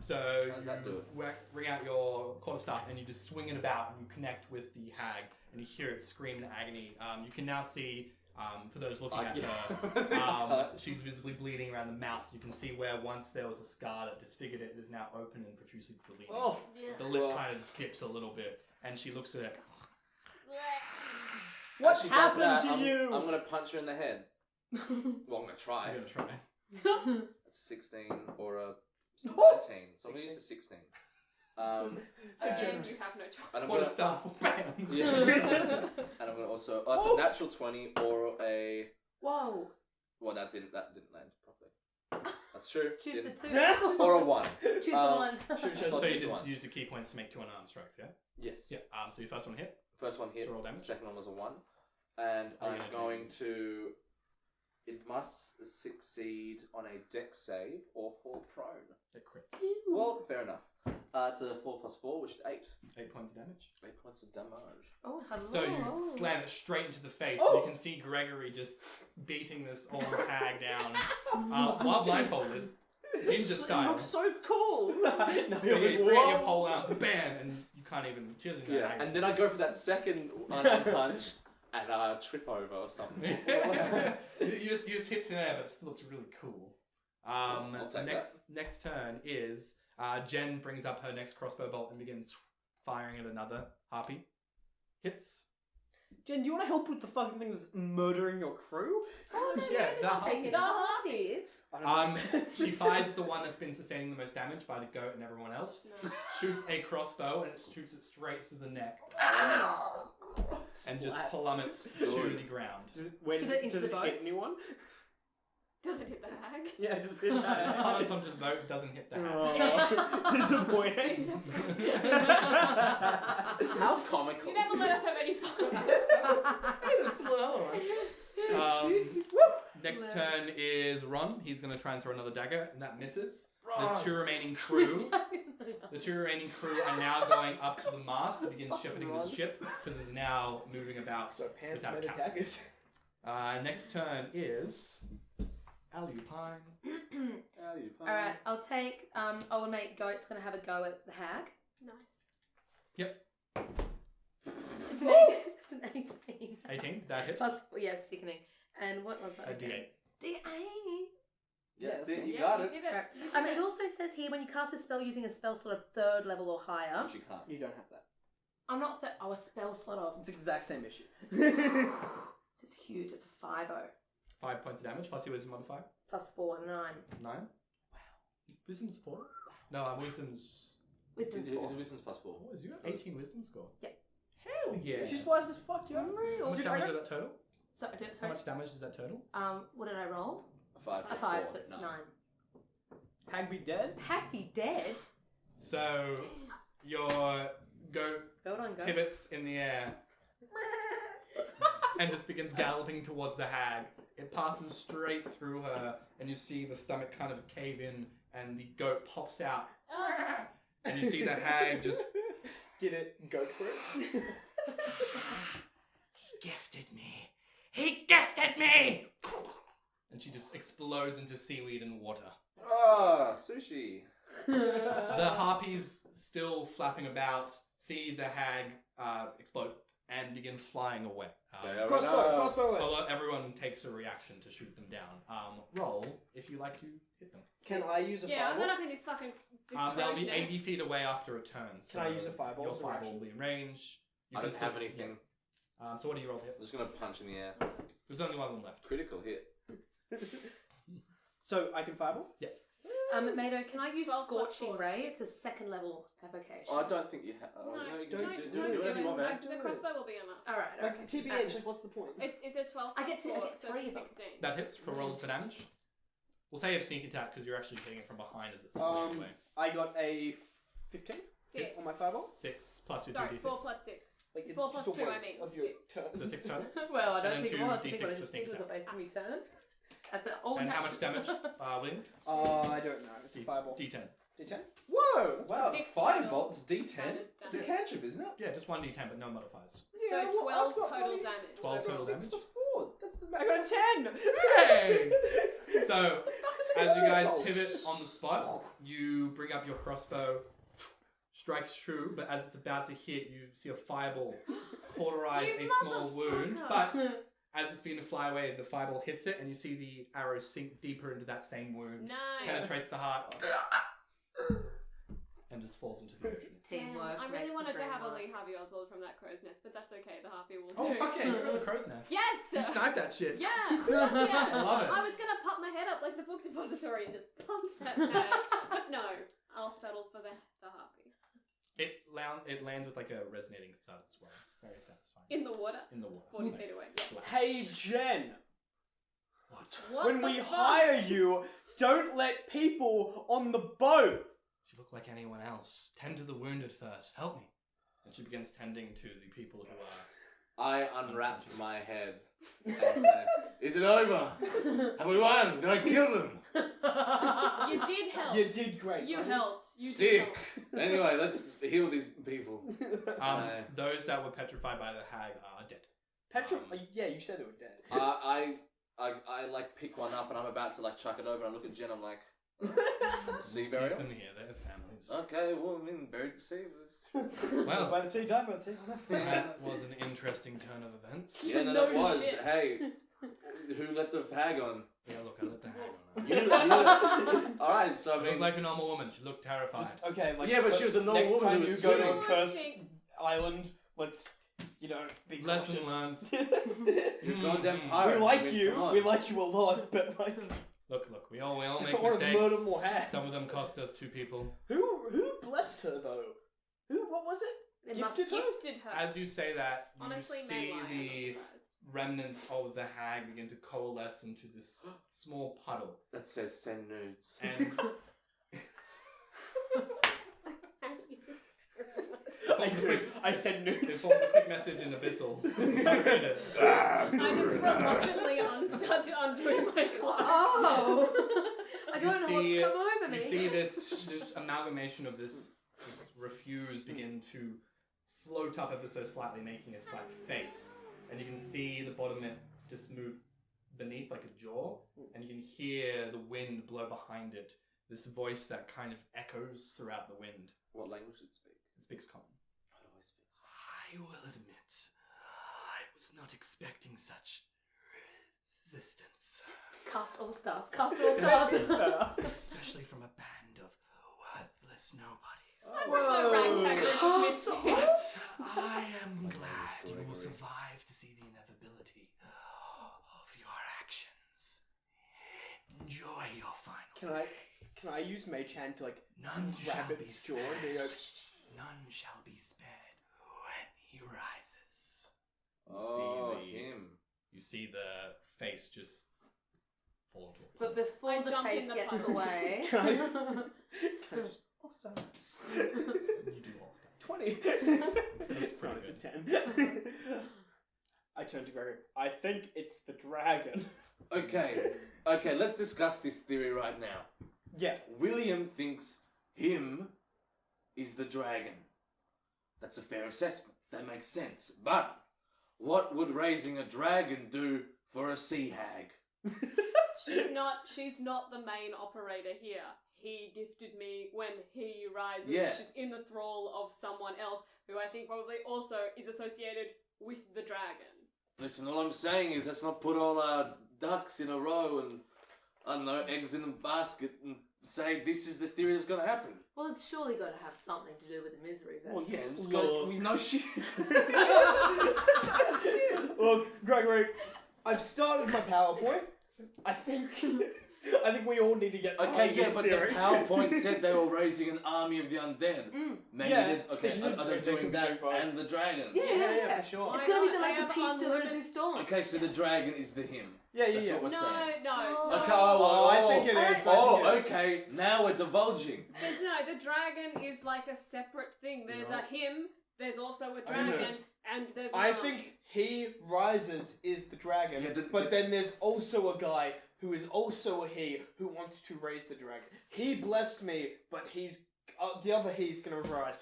So How does that do it? Bring out your quarterstaff and you just swing it about and you connect with the hag and you hear it scream in agony. You can now see, for those looking at her, she's visibly bleeding around the mouth. You can see where once there was a scar that disfigured it, it is now open and profusely bleeding. Oh. The lip kind of dips a little bit and she looks at it. What As she does happened that, to you? I'm gonna punch her in the head. Well, I'm gonna try. I'm going to try. It's 16 or a 19, so I'm gonna use the 16. So and, again, you have no choice. and I'm What a gonna staff. Bam! Yeah. And I'm gonna also. Oh, it's a natural 20 or a. Whoa. Well, that didn't land properly. That's true. Choose the didn't. two. Or a 1. Choose the one. Shoot, So So I'll you choose the did 1. use the key points to make 2 unarmed strikes, yeah? Yes. Yeah. So your first one hit. First one hit. So roll damage. Second one was a 1. And What are I'm you gonna going to. It must succeed on a dex save or fall prone. It crits. Well, fair enough. It's a 4 plus 4, which is 8. 8 points of damage. 8 points of damage. Oh, hello. So you slam it straight into the face. Oh. You can see Gregory just beating this old hag down while blindfolded, ninja style. It looks so cool. No, So you bring out your pole out, bam, and you can't even. She doesn't even know Yeah, how and then I go for that second unarmed punch and trip over or something. you just hit thin air, but it still looks really cool. I'll take Next turn is Jen brings up her next crossbow bolt and begins firing at another harpy. Hits. Jen, do you want to help with the fucking thing that's murdering your crew? Oh, no, Yeah, no, the take it. the The harpies. harpies. I She fires the one that's been sustaining the most damage by the goat and everyone else. No. Shoots a crossbow and it shoots it straight through the neck and just Splat. plummets to Good. the ground. Does it into the hit boats? anyone? Does it hit the hag? Yeah, does it hit It plummets onto the boat, doesn't hit the hag. Oh, disappointing. How comical. You never let us have any fun. There's still another one. Next turn is Ron. He's going to try and throw another dagger, and that misses. The two remaining crew are now going up to the mast to begin shepherding the ship because it's now moving about. So pants Without made captain. daggers. Next turn is Alupine. Alright, I'll take, I'll make Goat's gonna have a go at the hag. Nice. It's an 18. It's an 18. 18. That hits. Plus, yeah, sickening. And what was that? A D8. D8. Yeah, that's Yeah, it. You Yeah, got you it. did it. Right. You It did it. also says here when you cast a spell using a spell slot of 3rd level or higher. Which you can't. You don't have that. I'm not. A spell slot of. It's the exact same issue. This is huge. It's a 5-0. 5 points of damage plus your wisdom modifier. Plus 4, 9. 9. Wow. Wisdom's 4? No, wisdom's. Wisdom's Is 4. wisdom's plus 4. What was you? 18 wisdom score. Yeah. Hell yeah. She's wise as fuck, yo. How much damage is that total? So, How sorry. much damage is that total? What did I roll? A 5 A plus 5, 4. so it's 9. Hag be dead? Hag be dead. So your goat Go on, go. pivots in the air and just begins galloping towards the hag. It passes straight through her, and you see the stomach kind of cave in, and the goat pops out. And you see the hag just Did it go for it? He gifted me. He gifted me. And she just explodes into seaweed and water. Oh, sushi. The harpies, still flapping about, see the hag explode and begin flying away. Crossbow. Everyone takes a reaction to shoot them down. Roll if you like to hit them. Can I use a Yeah, I'm fireball? not up in this fucking. This They'll be crow's 80 nest. feet away after a turn. Can I use a fireball Your as a fireball reaction? will be in range. You I can don't still- have anything. yeah. So what do you roll here? I'm just gonna punch in the air. There's only one of them left. Critical hit. So I can fireball? Mado, can I use 12 plus Scorching 4, Ray? 6. It's a 2nd level evocation. Oh, I don't think you have. No, you don't can do whatever you want, man. it. The crossbow will be enough. Alright, okay. Like, TBH, like, what's the point? It's a 12 I plus get 4, to- so 3 it's of a them. 16. That hits for roll for damage. We'll say you have sneak attack because you're actually hitting it from behind as it's flying away. I got a 15 6. on my fireball. 6 plus your Sorry, 2d6. 4 plus 6. Like, it's 4 just plus a 2, I waste mean, of your 6. turn. So 6 total. Well, I And don't then think it two was. I think D6 it for was sneak a attack. waste of me turn. That's an all And how natural. much damage, William? I don't know. It's a fireball. D10. D10? Whoa! Wow, 6 firebolt's total D10. damage. It's a cantrip, isn't it? Yeah, just 1d10, but no modifiers. So Yeah, 12 well, I've got total bloody- damage. 12 total 6 damage. plus 4. That's the I max. got 10! Hey! So, as you guys Oh. pivot on the spot, you bring up your crossbow, strikes true, but as it's about to hit, you see a fireball cauterize You a small wound. motherfucker. But as it's beginning to fly away, the fireball hits it, and you see the arrow sink deeper into that same wound, Nice. penetrates the heart, and just falls into the ocean. Teamwork. I really makes wanted the to have a dream Lee Harvey Oswald from that crow's nest, but that's okay. The harpy will do. Oh, fuck yeah, you're in the crow's nest. Yes! You sniped that shit. Yeah! Yeah! I love it. I was gonna pop my head up like the book depository and just pump that bag. But no, I'll settle for the harpy. It lands with like a resonating thud as well. Very satisfying. In the water? In the water. 40 feet away. Yeah. Splash. Hey, Jen! What? What When the we fuck? hire you, don't let people on the boat! You look like anyone else. Tend to the wounded first. Help me. And she begins tending to the people who are. I unwrap my head and say, "Is it over? Have we won? Did I kill them? You did help. You did great. You buddy. helped. You did Sick. help. Anyway, let's heal these people." Those that were petrified by the hag are dead. Petra, yeah, you said they were dead. I like pick one up and I'm about to like chuck it over and I look at Jen. I'm like, "Sea Keep burial." them here. They have families. Okay, well, I mean, buried at sea. Well, By the sea, die by the sea. that was an interesting turn of events. Yeah, no, No that was. shit. Hey, who let the hag on? Yeah, look, I let the hag on her. All right, so I She looked mean, like a normal woman. She looked terrified. Just, okay, like, Yeah, but she was a normal next woman time who was you go to swimming. a cursed Think- island, let's, be Lesson cautious. learned. you goddamn Mm. pirate. We like I mean, you. come on. We like you a lot, but like, Look, we all I make don't want to mistakes. murder more hags. Some of them cost us 2 people. Who blessed her though? What was it? It must Gifted her? Gifted her. As you say that, you Honestly, see no lie, I'm the not surprised. remnants of the hag begin to coalesce into this small puddle. That says send nudes. And I said it nudes. forms a quick message in Abyssal. Read it. I just reluctantly start to undoing my cloak. Oh! I You don't know see- what's come over me. You see this amalgamation of this refuse begin to float up ever so slightly, making a slight face. And you can see the bottom it just move beneath like a jaw, and you can hear the wind blow behind it. This voice that kind of echoes throughout the wind. What language did it speak? It speaks common. How do I speak? I will admit, I was not expecting such resistance. Cast all stars. Cast all stars. Especially from a band of worthless nobodies. I prefer ragtag group of misfits. I am glad you will survive to see the inevitability of your actions. Enjoy your final day. Can I use Mage Hand to None grab shall be its jaw and spared. be like, None shall be spared when he rises. Oh, see the- him. You see the face just fall into a But plump. before I the jump face in the gets puddle. away, can I just all stars? You do all stuff. 20. That's pretty It's a 10. I turn to Gregory. I think it's the dragon. Okay, let's discuss this theory right now. Yeah. William thinks him is the dragon. That's a fair assessment. That makes sense. But what would raising a dragon do for a sea hag? She's not the main operator here. He gifted me when he rises. Yeah. She's in the thrall of someone else who I think probably also is associated with the dragon. Listen, all I'm saying is let's not put all our ducks in a row and, I don't know, eggs in a basket and say this is the theory that's going to happen. well, it's surely got to have something to do with the misery. Well, yeah, it's Look. got, we know shit. Look, Gregory, I've started my PowerPoint. I think we all need to get Okay, behind yeah, this but theory. the PowerPoint said they were raising an army of the undead. Maybe Yeah, okay, they are they could doing be that doing both. and the dragon? Yeah, for sure. It's going to be Why like not? the They piece have de unlimited- resistance. Okay, so the dragon is the him. Yeah, That's what we're No, saying. no. No. Okay, I think it is. Oh, I think it is. okay. Now we're divulging. No, the dragon is like a separate thing. There's No. a him, there's also a I know. dragon, and there's an I army. think he rises is the dragon, Yeah, but then there's also a guy who is also a he who wants to raise the dragon. He blessed me, but he's the other he's gonna rise.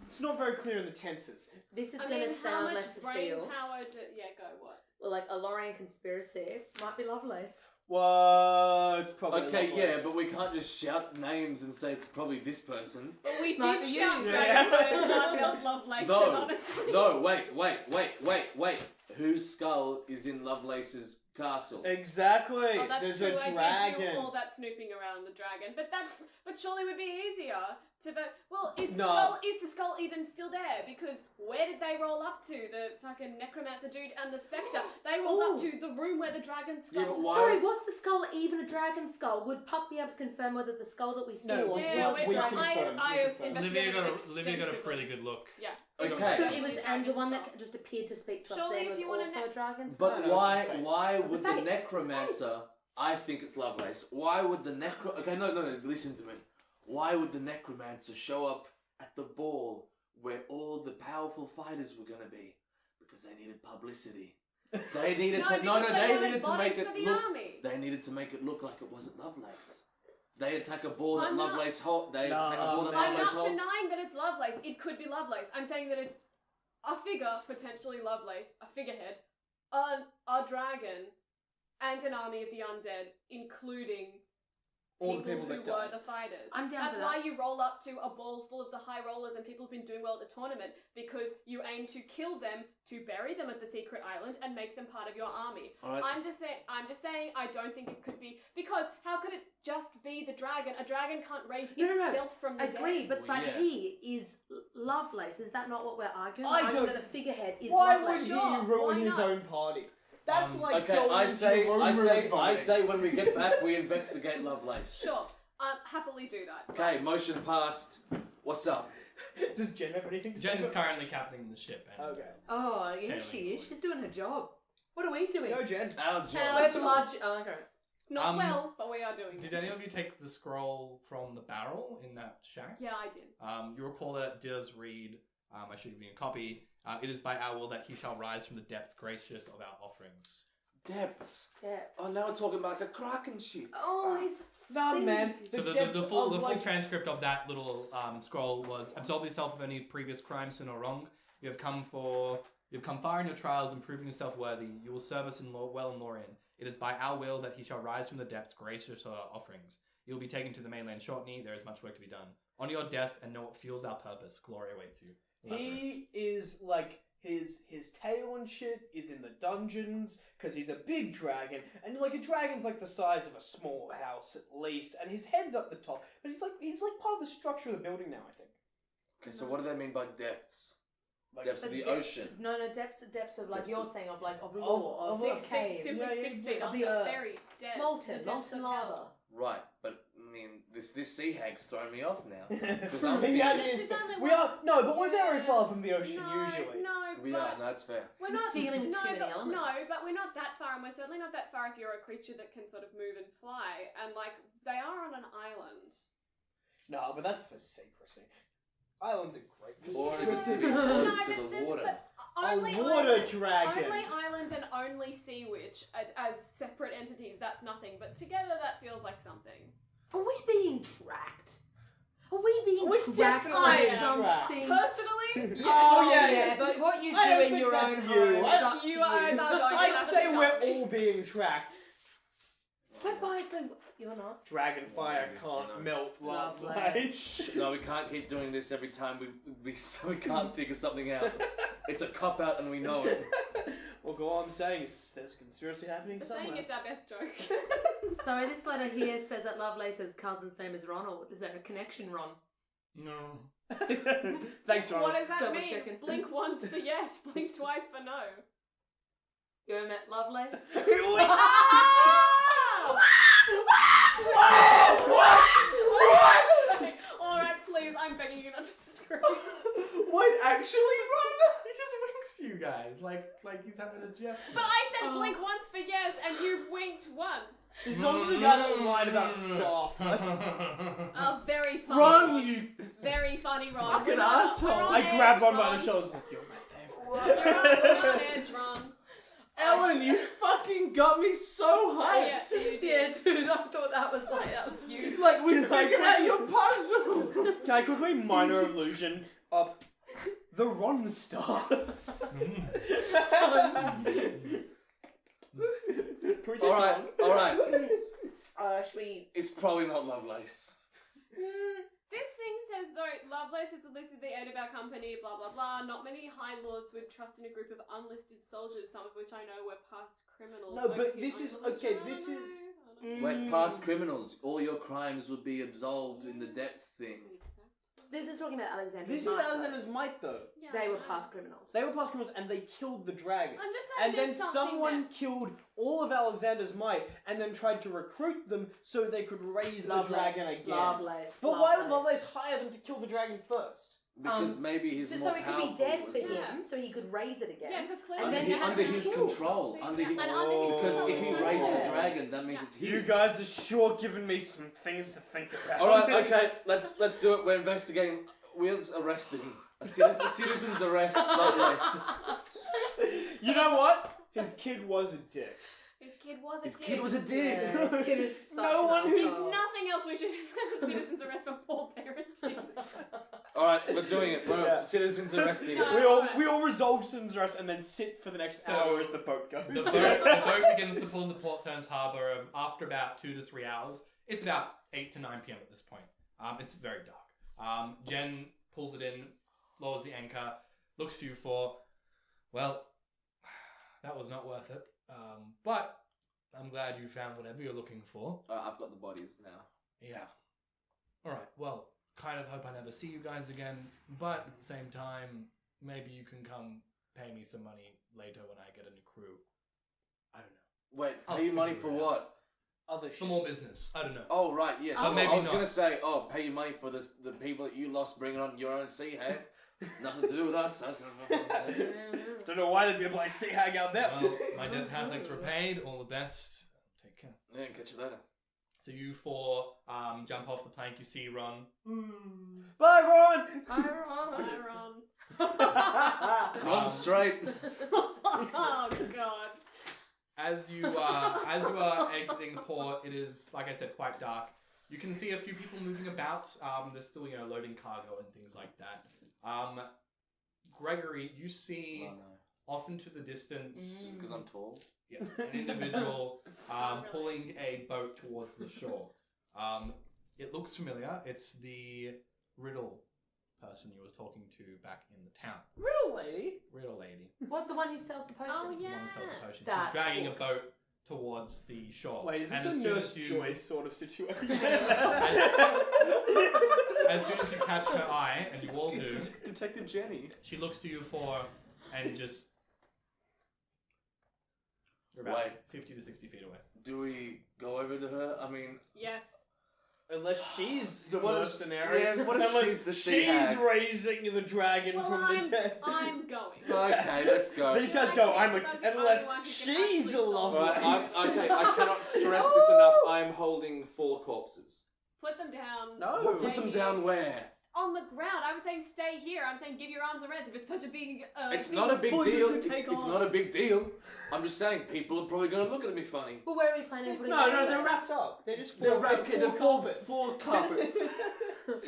It's not very clear in the tenses. This is I going mean, to how sound much left of brain field. power yeah, go, what? Well, like a Lorien conspiracy might be Lovelace. What? It's probably Okay, Lovelace. yeah, but we can't just shout names and say it's probably this person. But we Might did be shout you. dragon, Yeah. but it's not built Lovelace, No, and honestly. no, wait. Whose skull is in Lovelace's castle? Exactly. Oh, that's There's true. a I did dragon. do all that snooping around the dragon, but surely would be easier to. Is No. the skull even still there? Because where did they roll up to? The fucking necromancer dude and the spectre. They rolled up to the room where the dragon skull. Yeah, but was. why- Sorry, was the skull even a dragon skull? Would Puck be able to confirm whether the skull that we saw No, was Yeah, we we confirm, I we confirm. investigated Olivia got a extensively. pretty good look. Yeah. Okay. So it was, and the one that just appeared to speak to us Surely then if was you wanna also know- a dragon skull. But No, no, why? it's a face. Why It's a would the face. It's a necromancer? I think it's Lovelace. Why would the Okay, no. Listen to me. Why would the necromancer show up at the ball where all the powerful fighters were gonna be? Because they needed publicity. They needed No, to. No, because they wanted needed to bodies make it for the look. army. They needed to make it look like it wasn't Lovelace. They attack a ball that I'm not- Lovelace holds. They No, attack a ball that I'm I'm Lovelace not holds. denying that it's Lovelace. It could be Lovelace. I'm saying that it's a figure, potentially Lovelace, a figurehead, a dragon, and an army of the undead, including All the people who that were died. the fighters. I'm down That's for why that. you roll up to a ball full of the high rollers and people who've been doing well at the tournament, because you aim to kill them, to bury them at the secret island, and make them part of your army. All right. I'm just saying I don't think it could be, because how could it just be the dragon? A dragon can't raise No. itself from the Agree, dead. but Yeah. he is Lovelace. Is that not what we're arguing? I We're arguing don't- that the figurehead is Why Lovelace. would Sure, he ruin why his not? own party? That's like Okay, going I into say, your own I room say, and I vomiting. say, when we get back, we investigate Lovelace. Sure, happily do that. Okay, motion passed. What's up? Does Jen have anything to Jen say? is currently captaining the ship. And Okay. Oh, Sailing yeah, she is. forward. She's doing her job. What are we doing? Go, Jen. Our job. Our We're job. large. Oh, okay. Not well, but we are doing Did it. any of you take the scroll from the barrel in that shack? Yeah, I did. You recall that it does read, I should give you a copy, it is by our will that he shall rise from the depths gracious of our offerings. Depths. Yeah. Oh, now we're talking about like a kraken ship. Oh, he's Nah, man. So the depths full of, like, transcript of that little scroll was: absolve yourself of any previous crime, sin or wrong. You've come far in your trials and proven yourself worthy. You will serve us well in Lorien. It is by our will that he shall rise from the depths gracious of our offerings. You will be taken to the mainland shortly. There is much work to be done. On your death, and know what fuels our purpose. Glory awaits you. Lazarus. He is like his tail and shit is in the dungeons because he's a big dragon, and like a dragon's like the size of a small house at least, and his head's up the top, but he's like part of the structure of the building now, I think. Okay, so what do they mean by depths? Like, Depths of the ocean. No, depths of like Depths you're of- saying of lore, of 6 cave. feet, simply 6 feet Of under, the earth. buried, dead. Molten the depths of hell. lava. Right, but I mean, this sea hag's throwing me off now. Because I'm The thinking, idea is She's only we one- are no, but we're very Yeah. far from the ocean No, usually. no, we but are. No, that's fair. we're not Dealing with no, too many but, elements. No, but we're not that far, and we're certainly not that far if you're a creature that can sort of move and fly. And like they are on an island. No, but that's for secrecy. Islands are great for Or is it secrecy. to be close No, to but the this- water? but A only water island, dragon. Only island and only sea witch as separate entities. That's nothing, but together that feels like something. Are we being tracked? Are we being We're tracked definitely by being tracked. something? Personally, yes. Oh yeah, yeah, yeah. but what you I don't do in think your that's own you. home is I- up to you you. are a dog. I'd say we're all being tracked. But by so you're not. Dragonfire Who can't knows? melt love Lovelace. No, we can't keep doing this every time we can't figure something out. It's a cop out and we know it. Well, all I'm saying is there's a conspiracy happening I'm saying somewhere. it's our best joke. So this letter here says that Lovelace's cousin's name is Ron, or is there a connection, Ron? No. Thanks, Ron. What does that Double mean? checking. Blink once for yes, blink twice for no. You ever met Lovelace? Alright, please, I'm begging you not to scream. Wait, actually, He just winks to you guys like he's having a jest. But I said blink once for yes, and you winked once. This is also the guy that lied about stuff. Oh, very funny. Ron, you Very funny, Ron. fucking We're on- asshole. we're on I edge, grabbed Ron by Ron. the shoulders like, you're my You're favorite. on edge, Ron. Ellen, you fucking got me so hyped. Yeah, you did. Yeah, dude, I thought that was huge. Like we figured out your puzzle. Can I quickly minor illusion up the Ron stars? Can we take All right, Ron? all right. Should we? It's probably not Lovelace. This thing says, though, Lovelace is the list of the aid of our company, blah, blah, blah. Not many High Lords would trust in a group of unlisted soldiers, some of which I know were past criminals. No, So but who's this is- unlisted? okay, I don't this is- know. I don't Mm. Wait, past criminals, all your crimes would be absolved in the depth thing. know. This is talking about Alexander. This is Alexander's might, though. Yeah, They I were know. past criminals. They were past criminals and they killed the dragon. I'm just saying And then there's something someone killed all of Alexander's might and then tried to recruit them so they could raise the dragon again. Lovelace. But why would Lovelace hire them to kill the dragon first? Because maybe he's So, more so it could powerful. be dead for isn't it? him, so he could raise it again. Yeah, because clearly Under, then they you have under to his kill control. Yeah, Under his, and under his because control. if he raises Yeah. the dragon, that means it's his. You guys are sure giving me some things to think about. All right, okay, let's do it. We're investigating. We're arresting a citizen's arrest. Lovelace. You know what? His kid was a dick. His kid was a His dick. kid was a dick. Yeah, his kid is such No an one who's There's asshole. nothing else we should have a citizen's arrest for poor parenting. All right, we're doing it. We're Yeah. citizens arresting. No. We all resolve Sin's arrest and then sit for the next So, hour as the boat goes. The boat begins to pull into Port Ferns Harbour after about 2 to 3 hours. It's about 8 to 9 p.m. at this point. It's very dark. Jen pulls it in, lowers the anchor, looks to you for, well, that was not worth it. But I'm glad you found whatever you're looking for. I've got the bodies now. Yeah. Alright, well, kind of hope I never see you guys again, but at the same time, maybe you can come pay me some money later when I get a new crew. I don't know. Wait, I'll pay you money figure for it out. what? Other shit. For more business. I don't know. Oh right, yeah. Oh, Sure. maybe I was not. gonna say, oh, pay you money for the people that you lost bringing on your own sea hag. Nothing to do with us. That's Don't know why there'd be a bloody sea hag out there. Well, my dead Catholics were paid. All the best. Take care. Yeah, catch you later. So you four jump off the plank. You see Ron. Bye, Ron! Bye, Ron. Run straight. Oh, God. As you are exiting port, it is, like I said, quite dark. You can see a few people moving about. There's still, loading cargo and things like that. Gregory, you see Oh no. off into the distance, Just because I'm tall. yeah, an individual pulling a boat towards the shore. It looks familiar. It's the Riddle person you were talking to back in the town. Riddle lady. Riddle lady. What, the one who sells the potions? Oh, The yeah. one who sells the potions. That's She's dragging a cool. boat towards the shore. Wait, is this And a as soon Nurse as you- Joy sort of situation? As soon as you catch her eye, and you all do, It's Detective Jenny. she looks to you and just... You're about Wait. 50 to 60 feet away. Do we go over to her? I mean, Yes. Unless she's the What if- mercenary. yeah, what if Unless she's the sea hag? raising the dragon Well, from the dead. I'm going. okay, let's go. These guys go, I'm like, I was the only unless one who can she's actually a solve Lovelace. Right, okay, I cannot stress this enough. I'm holding 4 corpses. Put them down. No. Put them down where? On the ground. I was saying stay here. I'm saying give your arms a rest if it's such a big. It's thing not a big for you deal. to It's take on. not a big deal. I'm just saying, people are probably going to look at me funny. But where are we planning to put it? No, they're wrapped up. They're just They're wrapped in four carpets. 4 carpets.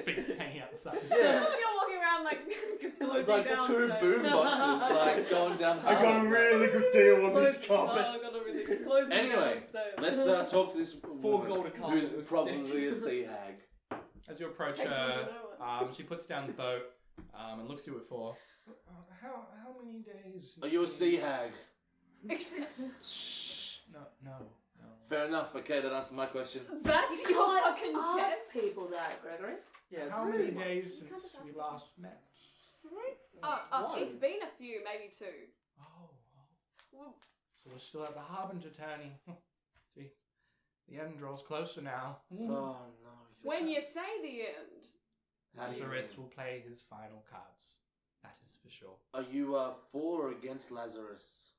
Feet hanging out the side. Yeah. You're walking around like closing Like down. 2 boom boxes, like going down. I got a hard. really good deal on this Oh, carpet. I got a really good closing Anyway, down, so. Let's talk to this 4 woman gold a carpet who's was probably a sea hag. As you approach Takes her, them to know it. she puts down the boat and looks at you for, how many days? Are you a sea hag? Shh. No. Fair enough. Okay, that answers my question. That's You your can't fucking ask test. people that, Gregory. Yeah, it's How really many days You can't since just we ask last met? It's been a few, maybe 2. Oh. Well, So we're still at the Harbinger Tourney. Gee, the end draws closer now. Oh no. when you say the end, How do you Lazarus mean? will play his final cards. That is for sure. Are you for or against Lazarus?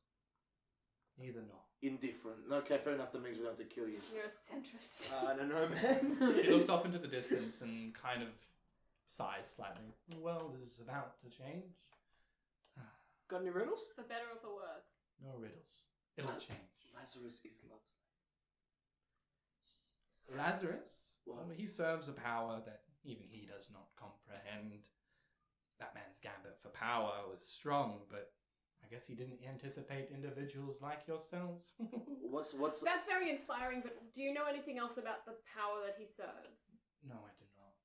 Neither nor. Indifferent. Okay, fair enough. That means we don't have to kill you. you're a centrist. I don't know, man. She looks off into the distance and kind of sighs slightly. The world is about to change. Got any riddles? For better or for worse. No riddles. It'll change. Lazarus is love. Lazarus? What? Well, he serves a power that even he does not comprehend. That man's gambit for power was strong, but I guess he didn't anticipate individuals like yourselves. What's That's very inspiring, but do you know anything else about the power that he serves? No, I do not.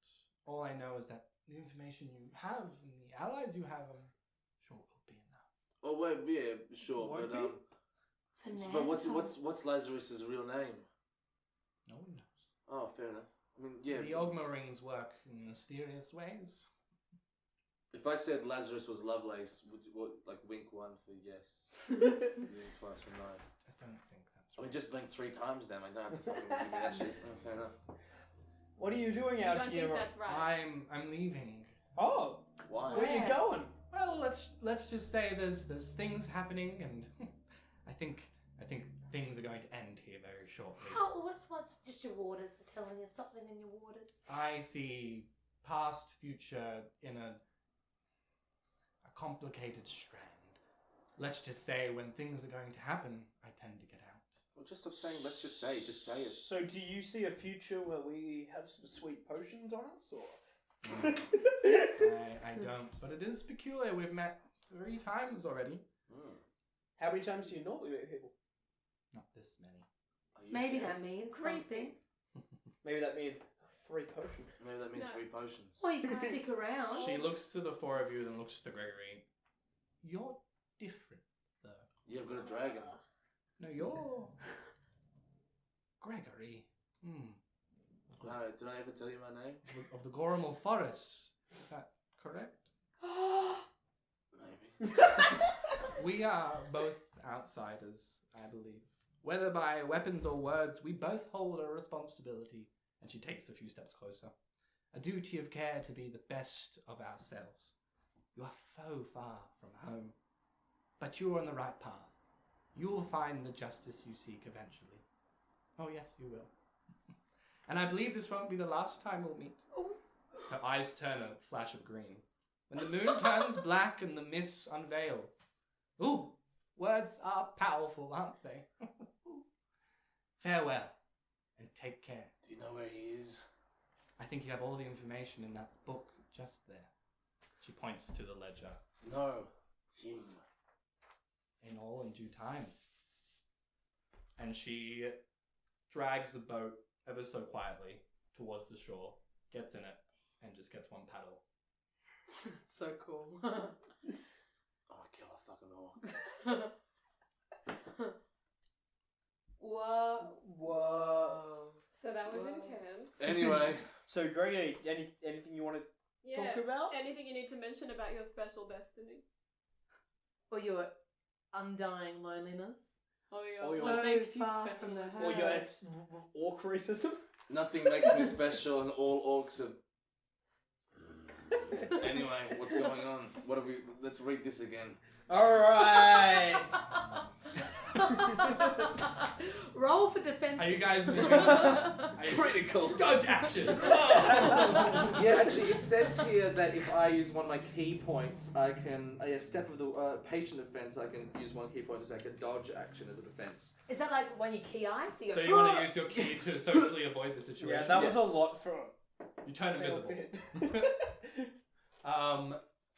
All I know is that the information you have and the allies you have, I'm sure will be enough. Oh wait, yeah, sure, Won't but Finance. but what's Lazarus's real name? No one knows. Oh, fair enough. I mean, yeah. The Ogma rings work in mysterious ways. If I said Lazarus was Lovelace, would you like wink 1 for yes, wink twice for no? I don't think that's I mean, right. just blink 3 times then. I don't have to fucking give me that shit. Oh, fair enough. What are you doing I out don't here? think that's right. I'm leaving. Oh, Why? where are you Yeah. going? Well, let's just say there's things happening, and I think things are going to end here very shortly. What's just your waters are telling you something in your waters? I see past, future in a complicated strand. Let's just say when things are going to happen, I tend to get out. Well, just stop saying. Let's just say. Just say it. So, do you see a future where we have some sweet potions on us, or? I don't, but it is peculiar. We've met 3 times already. Hmm. How many times do you normally meet people? Not this many. Are you Maybe deaf? that means Creepy. something. Maybe that means 3 potions. Maybe that means No. 3 potions. Or you can stick around. She looks to the 4 of you, then looks to Gregory. You're different, though. You've got a dragon. No, you're Gregory. Did I ever tell you my name? Of the Goromal Forest. Is that correct? Maybe. We are both outsiders, I believe. Whether by weapons or words, we both hold a responsibility. And she takes a few steps closer. A duty of care to be the best of ourselves. You are so far from home. But you are on the right path. You will find the justice you seek eventually. Oh yes, you will. And I believe this won't be the last time we'll meet. Her eyes turn a flash of green. When the moon turns black and the mists unveil. Ooh, words are powerful, aren't they? Farewell, and take care. Do you know where he is? I think you have all the information in that book just there. She points to the ledger. No, him. In all in due time. And she drags the boat ever so quietly towards the shore, gets in it, and just gets 1 paddle. So cool. Oh, kill a fucking orc. Whoa. So that was Whoa. intense. Anyway, So, Gregory, anything you want to Yeah. talk about? Anything you need to mention about your special destiny? Or your undying loneliness. Oh, your Oh, your- what So makes you far special? from the Or herd. your orc racism? nothing makes me special, and all orcs are. Anyway, what's going on? What have we? Let's read this again. Alright! Roll for defense. Are you guys moving? Are you- Critical. Dodge action. Yeah, actually, it says here that if I use one of my key points, I can a step of the patient defense. I can use one key point as like a dodge action as a defense. Is that like when you key eye? So you So go. you want to use your key to socially avoid the situation. Yeah, that was a Yes. lot for You turn a fail invisible. bit.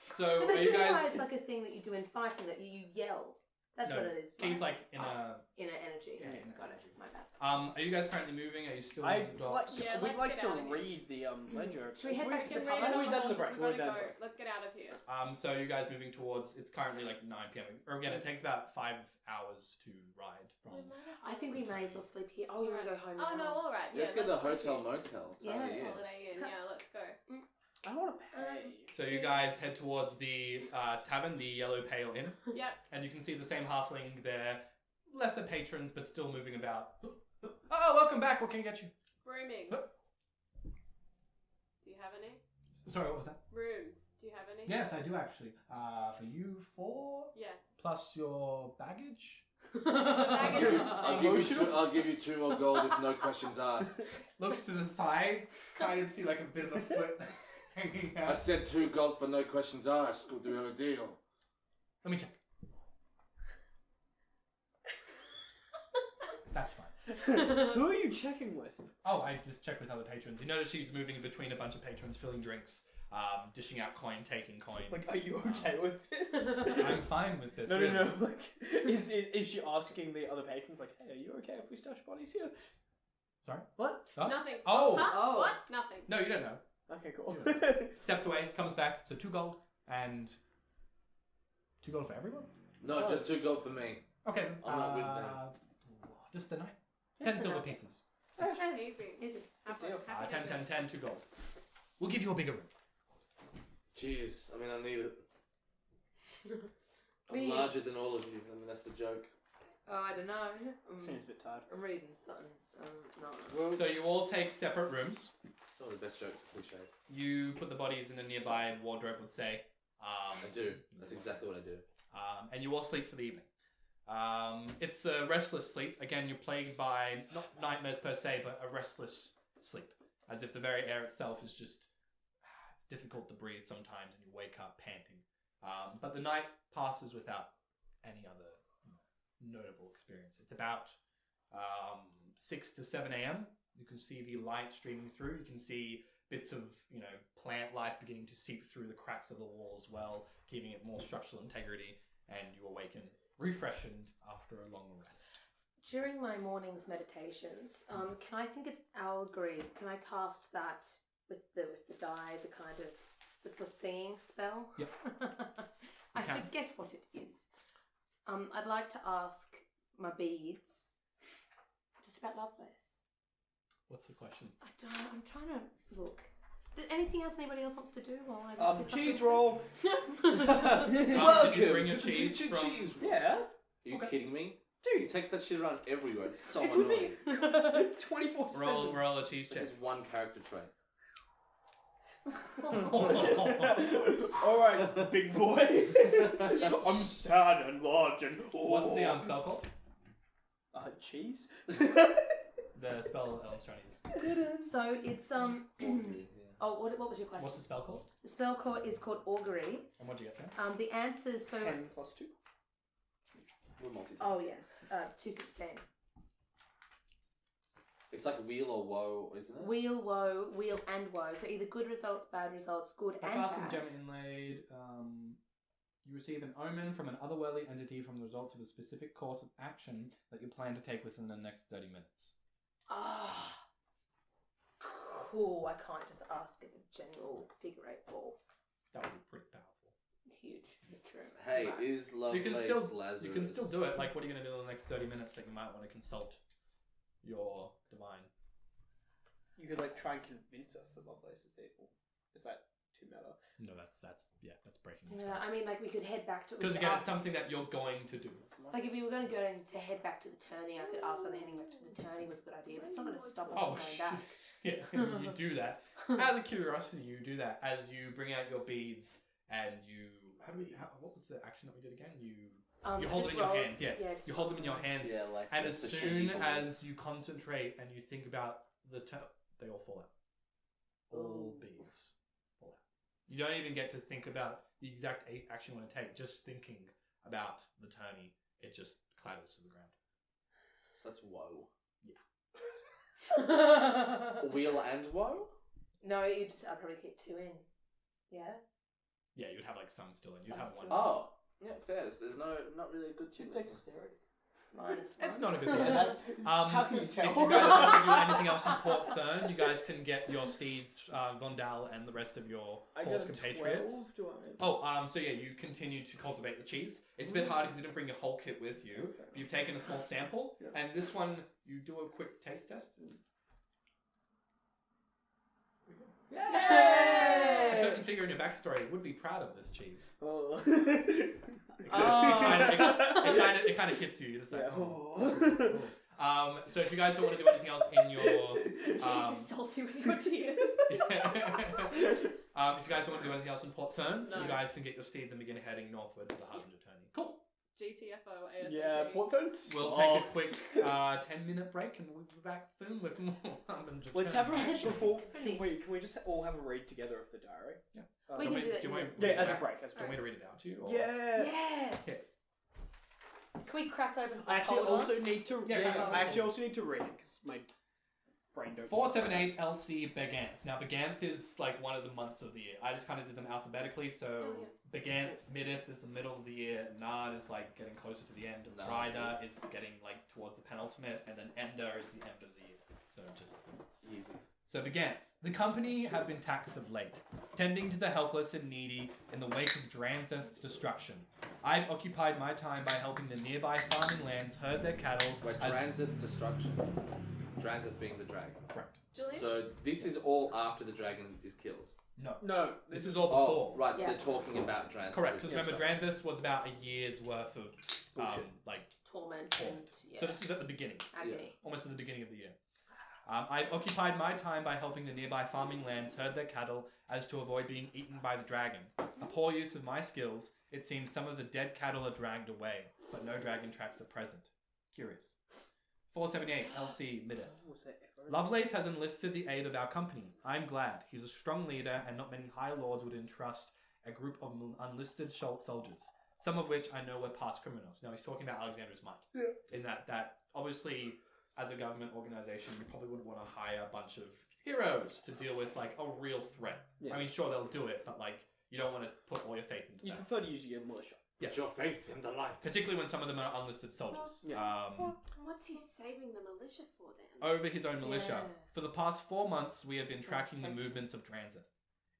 So But are the you key eye guys? is like a thing that you do in fighting that you yell. That's No, what it is. Key's right? like in a. Inner energy. Yeah, Okay, inner got energy. it. My bad. Are you guys currently moving? Are you still I in the docks? Yeah, we'd let's like get to out of here. read the ledger. Should we head back to Can the read pub? it We're on done the horses, break. we've We're gotta done go. the break. Let's get out of here. So you guys moving towards? It's currently like 9 p.m. Or again, it takes about 5 hours to ride from. I think we may as well sleep here. Oh, you want to go home? Oh now? no, all right. Let's yeah, get the let's hotel do motel. Yeah, Holiday Inn. Yeah, let's go. I want to pay. So you guys head towards the tavern, the Yellow Pale Inn, Yep. and you can see the same halfling there, lesser patrons but still moving about. Oh, welcome back. What can I get you? Rooming. Huh? Do you have any Sorry, what was that? rooms? Do you have any? Yes, I do actually. For you, 4 Yes. plus your baggage. baggage. I'll give you 2 more gold if no questions asked. Looks to the side, kind of see like a bit of a foot hanging I out. said 2 gold for no questions asked. Do we have a deal? Let me check. That's fine. Who are you checking with? Oh, I just checked with other patrons. You notice she's moving between a bunch of patrons, filling drinks, dishing out coin, taking coin. Like, are you okay with this? I'm fine with this. No, really. no, no. Like, is she asking the other patrons, like, hey, are you okay if we stash bodies here? Sorry? What? Huh? Nothing. Oh! Huh? Oh. What? Nothing. No, you don't know. Okay, cool. Steps away, comes back. So 2 gold and 2 gold for everyone. No, Oh. just 2 gold for me. Okay. I'm not with them. Just the night. Just 10 the silver night. pieces. Easy. Easy. Happy, deal. happy 10, to 10, 10, 2 gold. We'll give you a bigger room. Jeez, I mean, I need it. I'm We- larger than all of you. I mean, that's the joke. Oh, I don't know. Seems a bit tired. I'm reading something. No. Well, So you all take separate rooms. Some of the best jokes are cliche. You put the bodies in a nearby wardrobe, would say. I do. That's exactly what I do. And you all sleep for the evening. It's a restless sleep. Again, you're plagued by not nightmares per se, but a restless sleep. As if the very air itself is just... It's difficult to breathe sometimes and you wake up panting. But the night passes without any other notable experience. It's about 6 to 7 a.m. You can see the light streaming through. You can see bits of, plant life beginning to seep through the cracks of the wall as well, giving it more structural integrity, and you awaken refreshened after a long rest. During my morning's meditations, can I think it's allegory? Can I cast that with the die, the kind of the foreseeing spell? Yep. I can. forget what it is. I'd like to ask my beads just about Lovelace. What's the question? I don't. I'm trying to look. Anything else anybody else wants to do while I look this up? cheese roll. Did you Welcome bring a to cheese from- cheese. Yeah. Are you Okay. kidding me? Dude, He takes that shit around everywhere. It's so it's with annoying. me. 24/7. Roll a cheese check. It's one character trait. Alright, big boy. I'm sad and large and... What's the spell called? Cheese? The spell Ellen's trying to use. So it's Oh, what was your question? What's the spell called? The spell is called augury. And what'd you get, Sam? The answers. So 10 plus 2. We're multitasking. oh yes, 216. It's like wheel or woe, isn't it? Wheel, woe, wheel, and woe. So either good results, bad results, good By and casting bad. gem inlaid, you receive an omen from an otherworldly entity from the results of a specific course of action that you plan to take within the next 30 minutes. Ah, cool. I can't just ask a general figure 8 ball. That would be pretty powerful. Huge. True. Hey, Right. is Lovelace Lazarus? You can still do it. Like, what are you going to do in the next 30 minutes that you might want to consult your divine? You could like try and convince us that Lovelace is evil. Is that too meta? No, that's breaking the Yeah, I mean, like we could head back to. Because again, it's something that you're going to do. Like if we were going to head back to the tourney, I could ask whether heading back to the tourney was a good idea, but it's not going to stop us from going back. Yeah, you do that. Out of curiosity, you do that as you bring out your beads and you. What was the action that we did again? You hold them in your hands. Yeah, you hold them in your hands. Yeah, like. And what's as the soon shady as you concentrate and you think about the they all fall out. All beads fall out. You don't even get to think about the exact action you want to take. Just thinking about the tourney, it just clatters to the ground. So that's woe. Yeah. Wheel and woe? No, I'd probably keep 2 in. Yeah. Yeah, you'd have like some still in. You'd Some have still one. in. Oh, yeah, fair. There's not really a good tune. Dexterity. Minus It's 1. not a good Yeah, thing. that- how can you If tell? you guys want to do anything else in Port Thurn, you guys can get your steeds, Gondal, and the rest of your horse compatriots. So yeah, you continue to cultivate the cheese. It's a bit hard because you didn't bring your whole kit with you. Okay. But you've taken a small sample, Yeah. and this one, you do a quick taste test. A certain figure in your backstory would be proud of this cheese. Oh. It kind of hits you. You're just like, Yeah. oh. So if you guys don't want to do anything else in your Cheese is salty with your tears. if you guys don't want to do anything else in Port Thurn, No. you guys can get your steeds and begin heading northward to the Harbinger Tourney. Cool. GTFO ASAP. Yeah, Port Thurn's We'll take a quick 10-minute break and we'll be back soon with more Harbinger Let's have a Tourney. before. Really? Can we just all have a read together of the diary? Yeah. We can do that. Do you want me to Yeah, read it as a back? break. Do you want me to read it out to you? Or? Yeah. Yes. Yeah. Can we crack open some I actually cold also ones? need to. Yeah, Yeah, yeah. I actually also need to read it because my brain don't. 478 LC Beganth. Now Beganth is like one of the months of the year. I just kind of did them alphabetically. So Beganth, Midith is the middle of the year. Nard is like getting closer to the end. Nard. Frida is getting like towards the penultimate, and then Ender is the end of the year. So just Easy. So Beganth. The company have been taxed of late, tending to the helpless and needy in the wake of Dranzeth's destruction. I've occupied my time by helping the nearby farming lands herd their cattle. Wait, Dranzeth destruction. Dranzeth being the dragon. Correct. Julian? So this is all after the dragon is killed. No. No, This is all Oh, before. right. So Yeah. they're talking about Dranzeth. Correct. Because Yeah, remember, sure. Dranthus was about a year's worth of Bullshit. like. Torment and yeah. So this is at the beginning. agony. Almost at the beginning of the year. I've occupied my time by helping the nearby farming lands herd their cattle as to avoid being eaten by the dragon. A poor use of my skills, it seems some of the dead cattle are dragged away, but no dragon tracks are present. Curious. 478 LC Midith. Was that ever? Lovelace has enlisted the aid of our company. I'm glad. He's a strong leader, and not many high lords would entrust a group of unlisted soldiers, some of which I know were past criminals. Now he's talking about Alexander's Might. Yeah. In that obviously, as a government organization, you probably wouldn't want to hire a bunch of heroes to deal with like a real threat. Yeah. I mean, sure they'll do it, but like you don't want to put all your faith into You that. prefer to use your militia. Put your faith in the light. Particularly when some of them are unlisted soldiers. Yeah. What's he saving the militia for then? Over his own militia. Yeah. For the past 4 months, we have been It's tracking the reputation. movements of Dranzeth.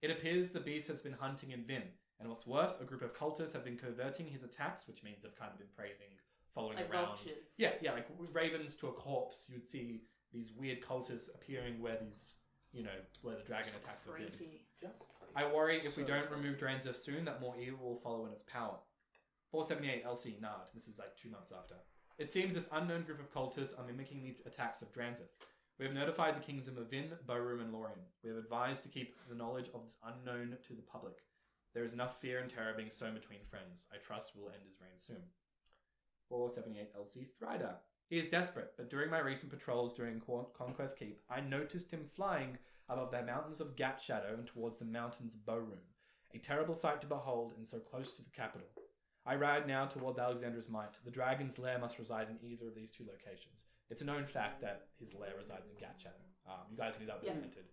It appears the beast has been hunting in Vin, and what's worse, a group of cultists have been coverting his attacks, which means they've kind of been praising, following Like around. vultures. Yeah, like with ravens to a corpse, you'd see these weird cultists appearing where these, where the dragon attacks have been. Creepy. I worry if we So don't cool. remove Dranzeth soon, that more evil will follow in its power. 478 LC Nard. This is like 2 months after. It seems this unknown group of cultists are mimicking the attacks of Dranzeth. We have notified the kingdom of Vin, Borum, and Lorien. We have advised to keep the knowledge of this unknown to the public. There is enough fear and terror being sown between friends. I trust we'll end his reign soon. 478 LC Thrider. He is desperate, but during my recent patrols during Conquest Keep, I noticed him flying above the mountains of Gat Shadow and towards the mountains of Borum. A terrible sight to behold, and so close to the capital. I ride now towards Alexander's Might. The dragon's lair must reside in either of these 2 locations. It's a known fact that his lair resides in Gat Shadow. You guys knew that was invented.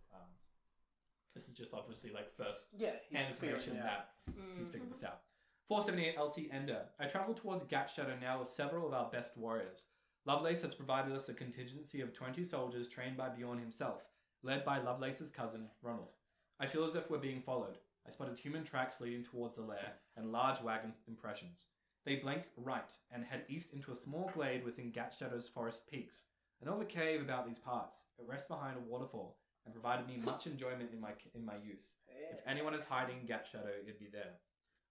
This is just obviously like first Yeah, he's hand information figuring it out. that he's figured this out. 478 LC Ender. I travel towards Gat Shadow now with several of our best warriors. Lovelace has provided us a contingency of 20 soldiers trained by Bjorn himself, led by Lovelace's cousin, Ronald. I feel as if we're being followed. I spotted human tracks leading towards the lair and large wagon impressions. They blank right and head east into a small glade within Gatshadow's forest peaks. I know of a cave about these parts. It rests behind a waterfall and provided me much enjoyment in my youth. If anyone is hiding in Gatshadow, it'd be there.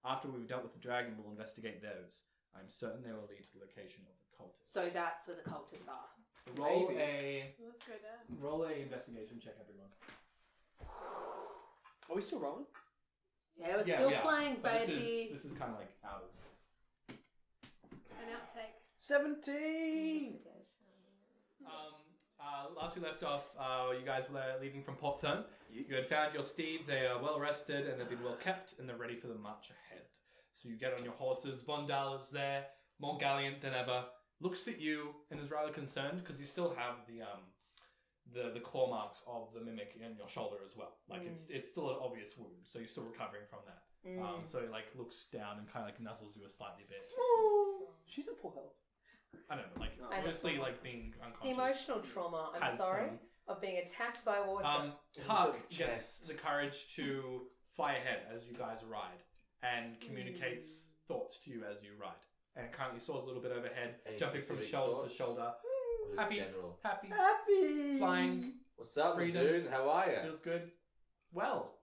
After we've dealt with the dragon, we'll investigate those. I'm certain they will lead to the location of the cultists. So that's where the cultists are. Let's go there. Roll a investigation check, everyone. Are we still rolling? Yeah, we're still playing, But baby. This is kind of like out of... An outtake. 17! Last we left off, you guys were leaving from Port Thurn. You had found your steeds. They are well rested and they've been well kept, and they're ready for the march ahead. So you get on your horses. Vondal is there, more gallant than ever. Looks at you and is rather concerned because you still have the claw marks of the mimic in your shoulder as well. Like it's still an obvious wound, so you're still recovering from that. So he looks down and kind of nuzzles you a slightly bit. Oh, she's at full health. I don't know, obviously being unconscious. Emotional trauma, I'm sorry, of being attacked by a water. Huck gets the courage to fly ahead as you guys ride and communicates thoughts to you as you ride. And currently soars a little bit overhead, jumping from shoulder to shoulder. Happy, flying. What's up, freedom. dude? How are you? Feels good. Well.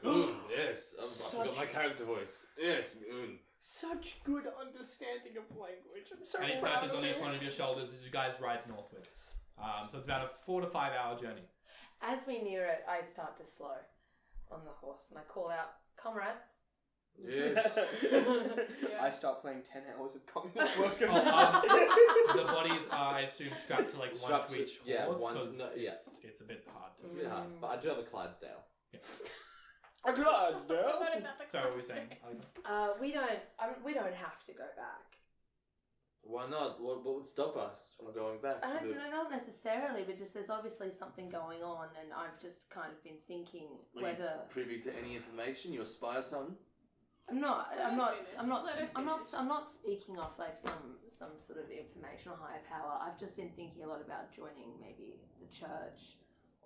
Good, yes. I forgot my character voice. Yes, good. Such good understanding of language. I'm so And he proud perches of on each him. one of your shoulders as you guys ride northward. So it's about a 4 to 5 hour journey. As we near it, I start to slow on the horse and I call out, "Comrades." Yes. I start playing 10 hours of communist work. The bodies are, I assume, strapped to one Strapped to to- each yeah, horse one to- because no, yeah. it's a bit hard to It's a bit hard, but I do have a Clydesdale. A Clydesdale. So what were we saying? We don't have to go back. Why not? What would stop us from going back? I to don't know, not necessarily, but just there's obviously something going on, and I've just kind of been thinking Are whether you privy to any information? You aspire something? I'm not speaking off some sort of information or higher power. I've just been thinking a lot about joining maybe the church,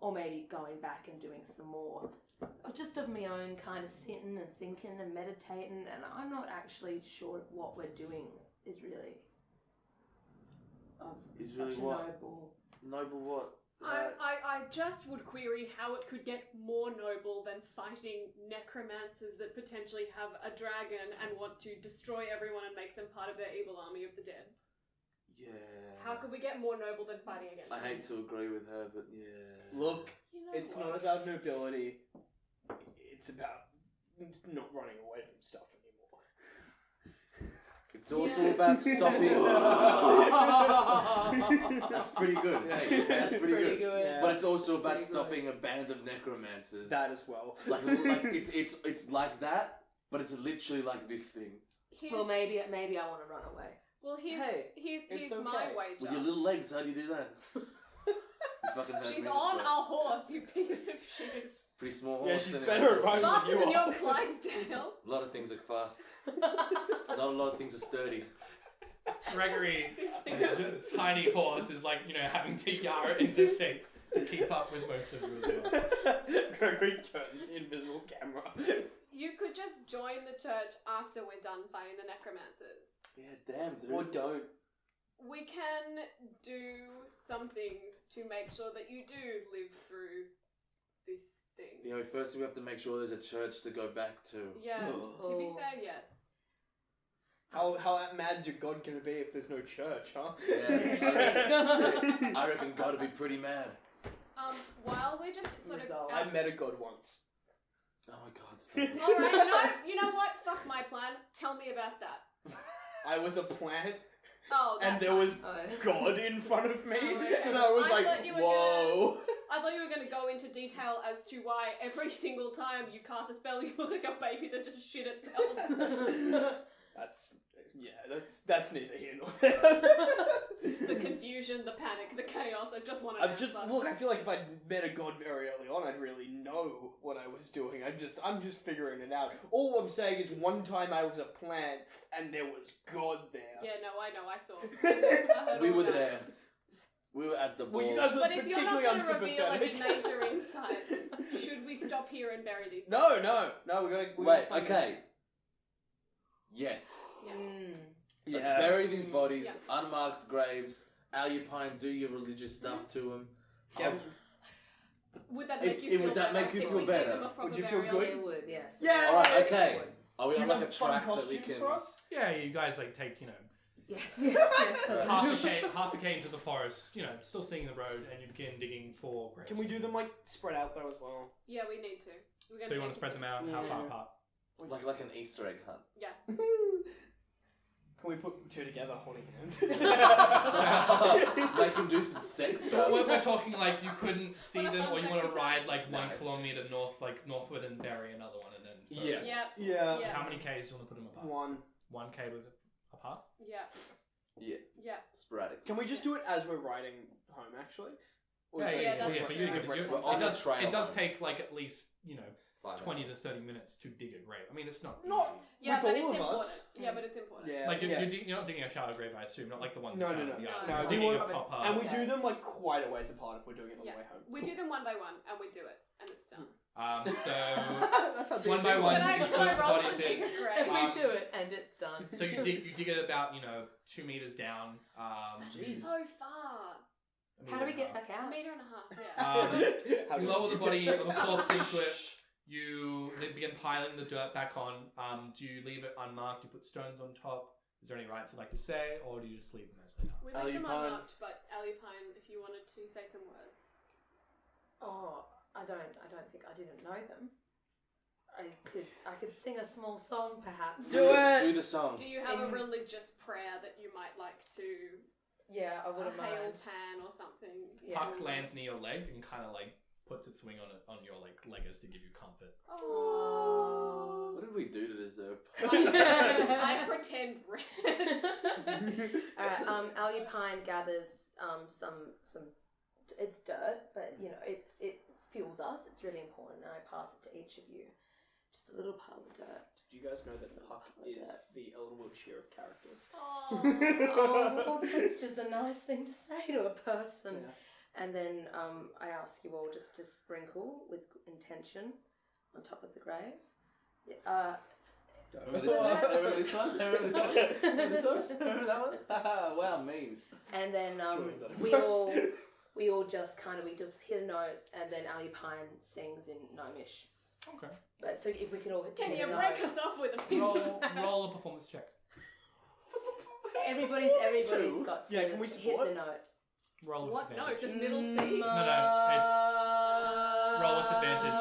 or maybe going back and doing some more, just of my own kind of sitting and thinking and meditating. And I'm not actually sure if what we're doing is really what? noble. Noble what? I just would query how it could get more noble than fighting necromancers that potentially have a dragon and want to destroy everyone and make them part of their evil army of the dead. Yeah. How could we get more noble than fighting against I them? hate to agree with her, but yeah. Look, You know it's what? not about nobility. It's about not running away from stuff anymore. It's also about stopping. That's pretty good. Hey, that's pretty good. Yeah. But it's also about Pretty good. stopping a band of necromancers. That as well. like it's like that, but it's literally like this thing. Well, maybe I want to run away. Well, here's Hey, here's it's my okay. wager. With your little legs, how do you do that? You fucking heard She's me, on that's a right. horse, you piece of shit. Pretty small Yeah, horse. she's anyway. better at riding Faster than than you your are. Clydesdale. A lot of things are fast. Not a lot of things are sturdy. Gregory, his tiny horse, is having to yar it into shape to keep up with most of you as well. Gregory turns the invisible camera. You could just join the church after we're done fighting the necromancers. Yeah, damn, dude. Or don't. We can do some things to make sure that you do live through this thing. You know, first we have to make sure there's a church to go back to. Yeah, to be fair, yes. How mad's your god gonna be if there's no church, huh? Yeah, I reckon God would be pretty mad. While we're just sort of I met a god once. Oh my God, stop. Alright, you know what? Fuck my plan. Tell me about that. I was a plant, Oh, and there was Oh. God in front of me, Oh, okay. and I was I like, thought you were whoa. I thought you were going to go into detail as to why every single time you cast a spell, you look like a baby that just shit itself. That's neither here nor there. The confusion, the panic, the chaos. I just want to I feel like if I'd met a god very early on, I'd really know what I was doing. I'm just figuring it out. All I'm saying is one time I was a plant and there was God there. Yeah, no, I know, I saw. I heard We all were that. there. We were at the ball. Well, you guys were But if you're particularly not going to reveal any unsympathetic. major insights, should we stop stop here and bury these. No, we gotta. Wait, okay. Yes. Yes. Let's bury these bodies, Yeah. unmarked graves. Alupine, do your religious stuff to them. Yeah. Would that make you feel would that better? make you if feel we gave better? them a proper Would you feel burial? good? It would, yes. Yeah. Alright, okay. It would. Are we Do on you like a have fun track that we costumes can... for us? Yeah, you guys like take Yes. half a K into the forest. Still seeing the road, and you begin digging for graves. Can we do them like spread out though as well? Yeah, we need to. We're gonna So you want need to spread them out? Yeah. How far apart? Like an Easter egg hunt. Yeah. Can we put two together holding hands? They can do some sex stuff. We're talking like you couldn't see What a them, fun or you want to sexy ride time. like 1 Nice. kilometer northward and bury another one, and then. So Yeah. Yeah. Yeah. Yeah. How many Ks do you want to put them apart? 1. 1 K apart. Yeah. Yeah, Yeah. sporadic. Can we just do it as we're riding home actually? Or is Yeah, that- yeah, that's but true. We're on the trail it does home. take like at least 5 20 to hours. 30 minutes to dig a grave. I mean, it's not. Not- easy. Yeah, With but all it's of us? important. Yeah, but it's important. Yeah. Like yeah. you're not digging a shallow grave, I assume, not like the ones. No, you no, found no. at the No, island. no. You're We digging a want- proper. and we Yeah. do them like quite a ways apart if we're doing it on Yeah. the way home. We do them one by one, and we do it, and it's done. So That's how one by one, Can I you roll put bodies to dig in. a grave? We do it, and it's done. So you dig it about 2 meters down. It's so far. How do we get back A out? meter and a half. Yeah. How do You we- lower the body of a corpse into it. They begin piling the dirt back on. Do you leave it unmarked? You put stones on top. Is there any rites you'd like to say, or do you just leave them as they are? We left them Alupine. unmarked, but Alupine, if you wanted to say some words. Oh, I don't think I didn't know them. I could sing a small song perhaps. Do it! Do the song. Do you have a In- religious prayer that you might like to Yeah, I a wouldn't hail mind. pan or something? Yeah. Puck lands near your leg and kind of like puts its wing on your leg as to give you comfort. Oh. What did we do to deserve? I pretend rich. Alright, Alupine gathers some it's dirt, but it fuels us. It's really important, and I pass it to each of you. Just a little pile of dirt. Do you guys know that Puck is the Ellen Wiltshire of characters? Oh, well, that's just a nice thing to say to a person. Yeah. And then I ask you all just to sprinkle with intention on top of the grave. Remember this one? Remember this one? Remember this one? Remember this one? Remember that one? Wow, memes. And then Jordan's done it we first. all just hit a note, and then Alupine sings in Gnomish. Okay. But so if we could all Can hit you a break note. us off with a piece of Roll a performance check. Everybody's Two? got to Yeah, can we hit support? the note. Roll with What? No, advantage. just middle C. No, it's roll with advantage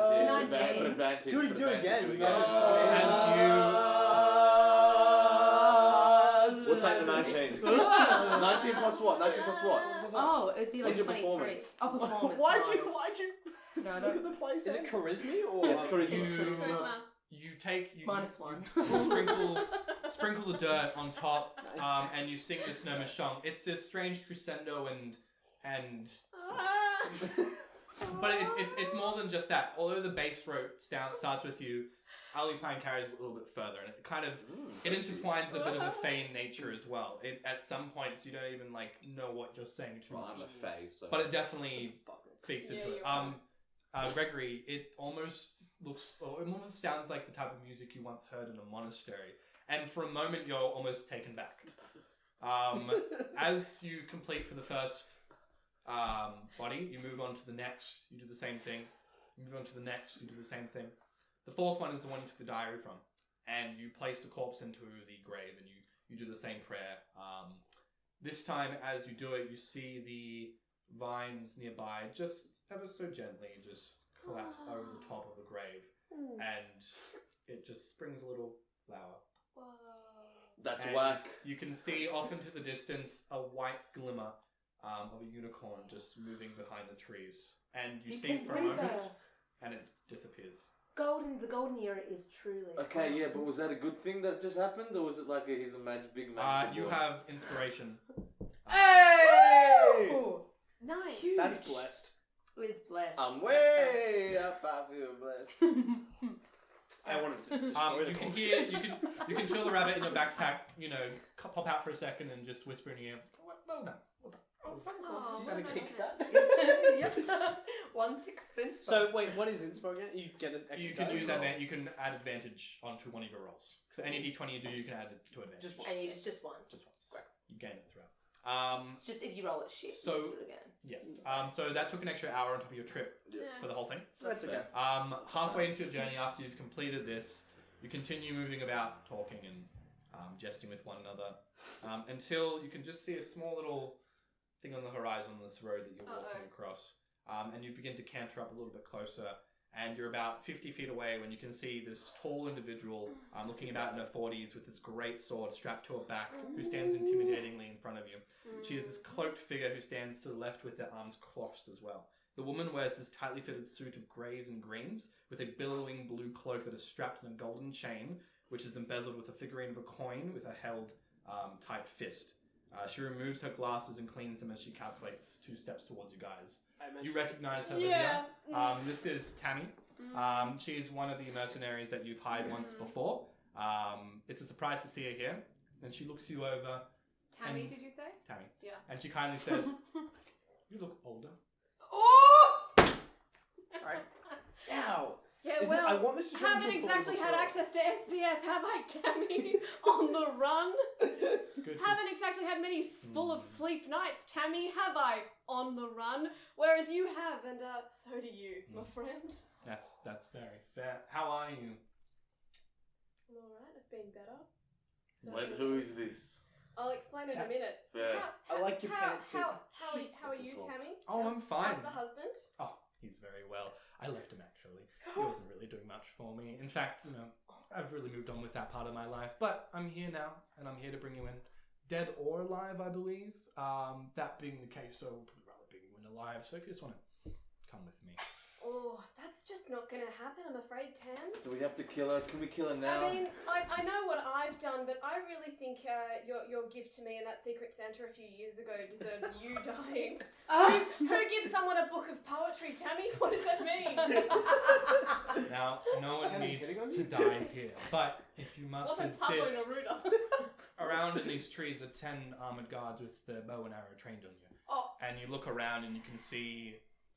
Advantage. Do it advantage, again. do As We'll take the 19. 19 plus what? 19 plus what? Oh, it'd be like What's your 23. performance? Oh, performance. Why'd no. you? No, I Look don't. at the place. Is it charisma or? Yeah, it's charisma. It's You- charisma. you take you -1. sprinkle the dirt on top, Nice. and you sing this Gnomish song. It's this strange crescendo and but it's more than just that. Although the bass rope starts with you, Alupine carries it a little bit further, and it kind of it intertwines a bit of a Fey nature as well. At some points you don't even know what you're saying too Well, much, I'm a Fae, so. but it definitely speaks Yeah, into it. you are. Gregory, it almost sounds like the type of music you once heard in a monastery, and for a moment you're almost taken back. As you complete for the first body, you move on to the next, you do the same thing. You move on to the next, you do the same thing. The fourth one is the one you took the diary from, and you place the corpse into the grave, and you do the same prayer. This time, as you do it, you see the vines nearby just ever so gently just collapse over the top of the grave, and it just springs a little flower. That's And whack. You can see off into the distance a white glimmer of a unicorn just moving behind the trees, and you see it for a moment, and it disappears. The golden era is truly. Okay, yeah, but was that a good thing that just happened, or was it like he's a big magic? You have inspiration. Hey! Oh, nice. Huge. That's blessed. It's blessed. I'm way up out here, blessed. I wanted to. You can hear, you can feel the rabbit in your backpack, pop out for a second and just whisper in your ear, well done. Oh, You gotta tick that. Yep. One tick for inspo. So wait, what is inspo again? You get an extra You can dice? use that. You can add advantage onto one of your rolls. So any d20 you do, you can add it to advantage. Just once. And you just once. Just once. You gain it throughout. It's just if you roll it shit, So- you do it again. Yeah. So that took an extra hour on top of your trip Yeah. for the whole thing. That's okay. Halfway into your journey, after you've completed this, you continue moving about, talking and jesting with one another, until you can just see a small little thing on the horizon on this road that you're walking across. And you begin to canter up a little bit closer, and you're about 50 feet away when you can see this tall individual looking about in her 40s with this great sword strapped to her back, who stands intimidatingly in front of you. She is this cloaked figure who stands to the left with their arms crossed as well. The woman wears this tightly fitted suit of greys and greens with a billowing blue cloak that is strapped in a golden chain, which is embezzled with a figurine of a coin with a held tight fist. She removes her glasses and cleans them as she calculates 2 steps towards you guys. You recognize her, Yeah. Lydia. This is Tammy. She is one of the mercenaries that you've hired once before. It's a surprise to see her here. And she looks you over. Tammy, And- did you say? Tammy. Yeah. And she kindly says, "You look older." Oh! Sorry. Ow. Yeah, Is well, it, I want this to turn haven't into a exactly bullet had before. access to SPF, have I, Tammy? On the run? It's good. Haven't exactly had many full of sleep nights, Tammy, have I? On the run? Whereas you have, and so do you, my friend. That's very fair. How are you? I'm alright, I've been better. So, Wait, who is this? I'll explain in a minute. Fair. I like your pantsuit. How are you, Tammy? Oh, I'm fine. How's the husband? Oh, he's very well. I left him actually. He wasn't really doing much for me. In fact, I've really moved on with that part of my life. But I'm here now, and I'm here to bring you in. Dead or alive, I believe. That being the case, so would rather bring you in alive. So if you just want to come with me. Oh, that's just not gonna happen, I'm afraid, Tams. Do we have to kill her? Can we kill her now? I mean, I know what I've done, but I really think your gift to me and that Secret Santa a few years ago deserves you dying. Who gives someone a book of poetry, Tammy? What does that mean? Now, no one Tammy, needs getting on to you? die here. But if you must Wasn't Pablo insist, Neruda. around in these trees are 10 armored guards with their bow and arrow trained on you. Oh. And you look around and you can see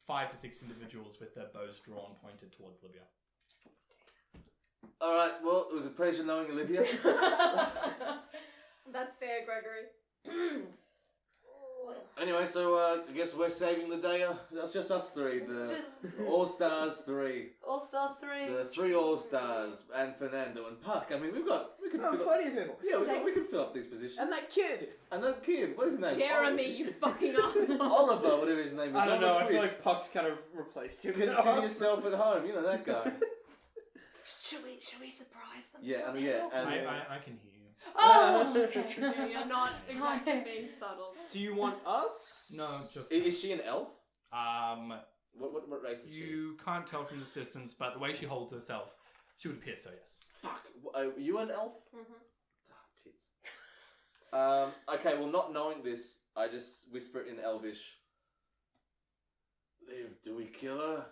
5 to 6 individuals with their bows drawn pointed towards Libya. Alright, well, it was a pleasure knowing Olivia. That's fair, Gregory. Anyway, so I guess we're saving the day. That's just us 3. The All-Stars 3. All Stars 3. The 3 All-Stars and Fernando and Puck. I mean, we can Oh, fill up. funny people. Yeah, we can fill up these positions. And that kid. And that kid, what is his name? Jeremy, you fucking asshole. Oliver, whatever his name is. I don't know, Oliver I feel Twist. like Puck's kind of replaced him. Consider yourself at home, you know that guy. Should we surprise them? Yeah, and somehow? yeah, and I can hear you. Oh, okay. Yeah, you're not exactly being subtle. Do you want us? No, just is she an elf? What race is she? you can't tell from this distance, but the way she holds herself, she would appear so. Yes. Fuck, are you an elf? Mm-hmm. Ah, tits. Okay, well, not knowing this, I just whisper in Elvish. Liv, do we kill her?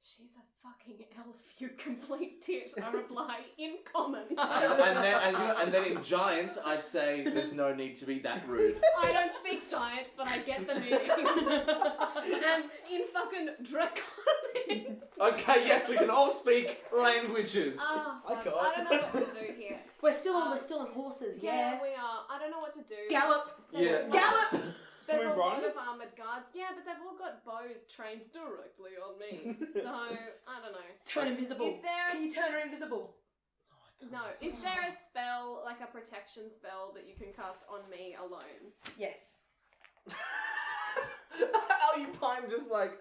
She's a fucking elf, you complete tit, I reply, in common. and then in Giant, I say, there's no need to be that rude. I don't speak giant, but I get the meaning. And in fucking Draconic. Okay, yes, we can all speak languages. Ah, I fuck, can't. I don't know what to do here. We're still on horses. Yeah, we are. I don't know what to do. Gallop. Yeah. Gallop. There's Can a we lot run? of armoured guards. Yeah, but they've all got bows trained directly on me. So, I don't know. Turn invisible. Is there a Can you turn her invisible? No. Is there a spell, like a protection spell, that you can cast on me alone? Yes. Alupine just like,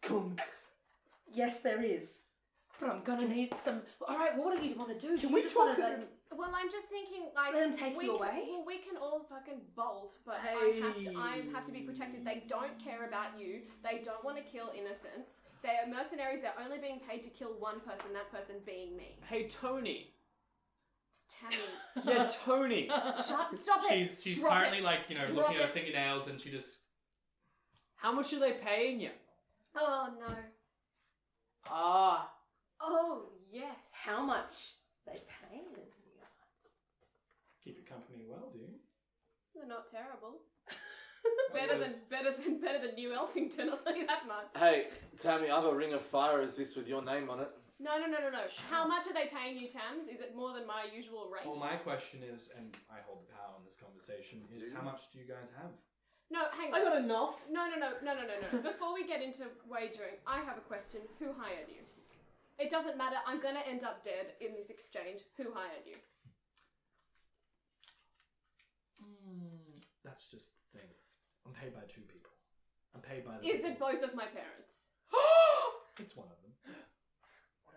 come. Yes, there is. But I'm gonna need some. All right, what do you want to do? Can Do we you just talk want to to like? them? Well, I'm just thinking, like, Let them take we you can, away? Well, we can all fucking bolt, but Hey. I have to be protected. They don't care about you. They don't want to kill innocents. They are mercenaries. They're only being paid to kill one person. That person being me. Hey, Tony. It's Tammy. Yeah, Tony. Stop it. She's Drop currently it. like Drop looking at her it. fingernails, and she just How much are they paying you? Oh no. Ah. Oh Yes. How much they pay you? Keep your company well, do you? They're not terrible. better than New Elfington, I'll tell you that much. Hey, Tammy, I have a ring of fire resist with your name on it. No. How much are they paying you, Tams? Is it more than my usual rate? Well, my question is, and I hold the power in this conversation, is how much do you guys have? No, hang on. I got enough. No. Before we get into wagering, I have a question. Who hired you? It doesn't matter. I'm going to end up dead in this exchange. Who hired you? That's just the thing. I'm paid by 2 people. I'm paid by the Is it people. both of my parents? It's one of them.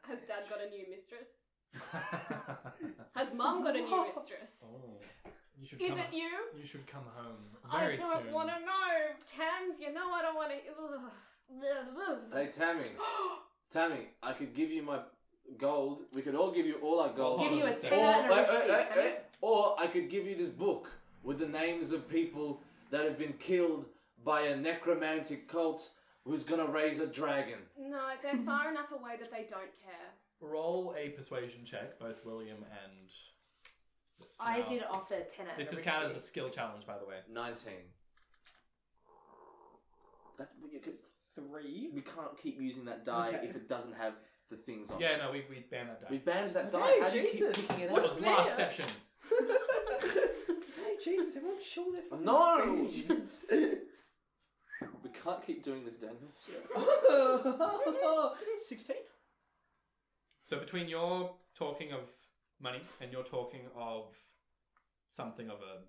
Has Dad got a new mistress? Has Mum got a new mistress? Oh, you should Is come it you? You should come home I very soon. don't want to know. Tams, you know I don't want to... Hey, Tammy, I could give you my gold. We could all give you all our gold. Give you a Or- tenner and a wristy. Or I could give you this book with the names of people that have been killed by a necromantic cult who's gonna raise a dragon. No, they're far enough away that they don't care. Roll a persuasion check, both William and... I did offer 10 and This a is counted as a wristy. skill challenge, by the way. 19. We can't keep using that die Okay. if it doesn't have the things on it. Yeah, no, we banned that die. We banned that die. Hey, How do you keep Jesus. picking it That up? was last session. Hey, Jesus, everyone show their fucking No! patience. We can't keep doing this, Daniel. 16? So between your talking of money and your talking of something of a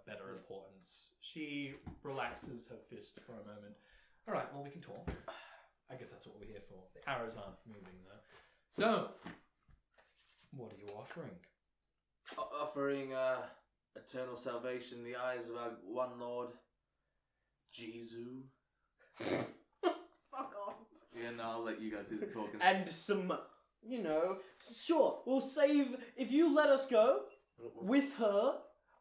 better importance, she relaxes her fist for a moment. All right, well, we can talk. I guess that's what we're here for. The arrows aren't moving though. So, what are you offering? Offering eternal salvation in the eyes of our one Lord, Jesus. Fuck off. Yeah, no, I'll let you guys do the talking. And some, sure, we'll save, if you let us go with her,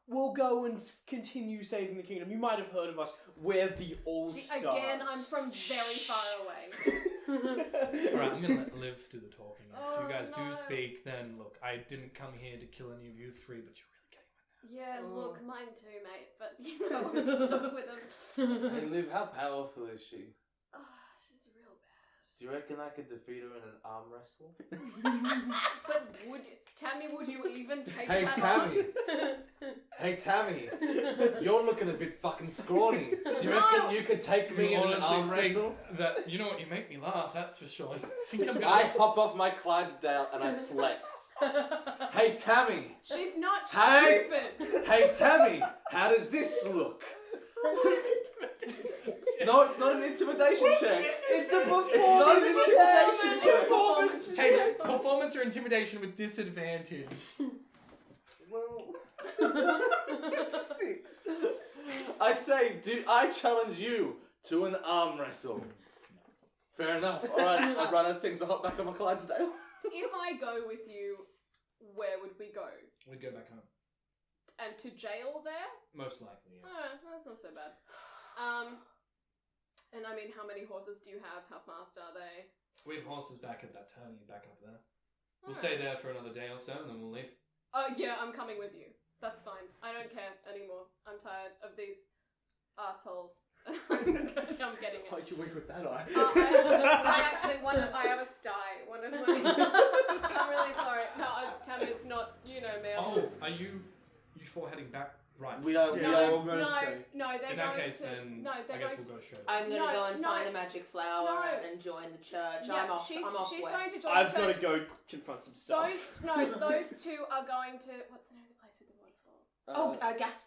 we'll go and continue saving the kingdom. You might have heard of us. We're the All-Stars. Again, I'm from very far away. All right, I'm gonna let Liv do the talking. If Oh, you guys no. do speak, then look, I didn't come here to kill any of you 3, but you're really getting my nerves. Yeah, Oh. look, mine too, mate. But you know, I'm stuck with them. Hey, Liv, how powerful is she? Oh, she's real bad. Do you reckon I could defeat her in an arm wrestle? But would you even take Hey, that Tammy. on? Hey, Tammy, you're looking a bit fucking scrawny. Do you reckon you could take me You in an honestly arm think wrestle? that you know what? You make me laugh. That's for sure. You think I'm I gonna? hop off my Clydesdale and I flex. Hey, Tammy. She's not Hey! stupid. Hey, Tammy. How does this look? No, it's not an intimidation check. It's a performance It's not an intimidation check. Performance Hey, check. performance or intimidation with disadvantage. Well, it's a 6. I say, dude, I challenge you to an arm wrestle. Fair enough. All right, I run out of things. I hop back on my Clydesdale. If I go with you, where would we go? We'd go back home. And to jail there? Most likely, yes. Oh, that's not so bad. And I mean, how many horses do you have? How fast are they? We have horses back at that tourney, back up there. We'll Alright. stay there for another day or so, and then we'll leave. Oh yeah, I'm coming with you. That's fine. I don't care anymore. I'm tired of these assholes. I'm getting it. Why'd you wink with that eye? I actually I have a sty. One of my. I'm really sorry. No, tell me it's not. You know, man. Oh, are you 4 heading back? Right. We are. No, I'm going to tell you. they're In that going case, to. then No, they're I guess going we'll to. go straight. I'm gonna No, go and no. find a magic flower No. and join the church. Yeah, I'm off. she's I'm off going west. to join I've the got to church. go confront some stuff. Those two are going to. What's the name of the place with the waterfall?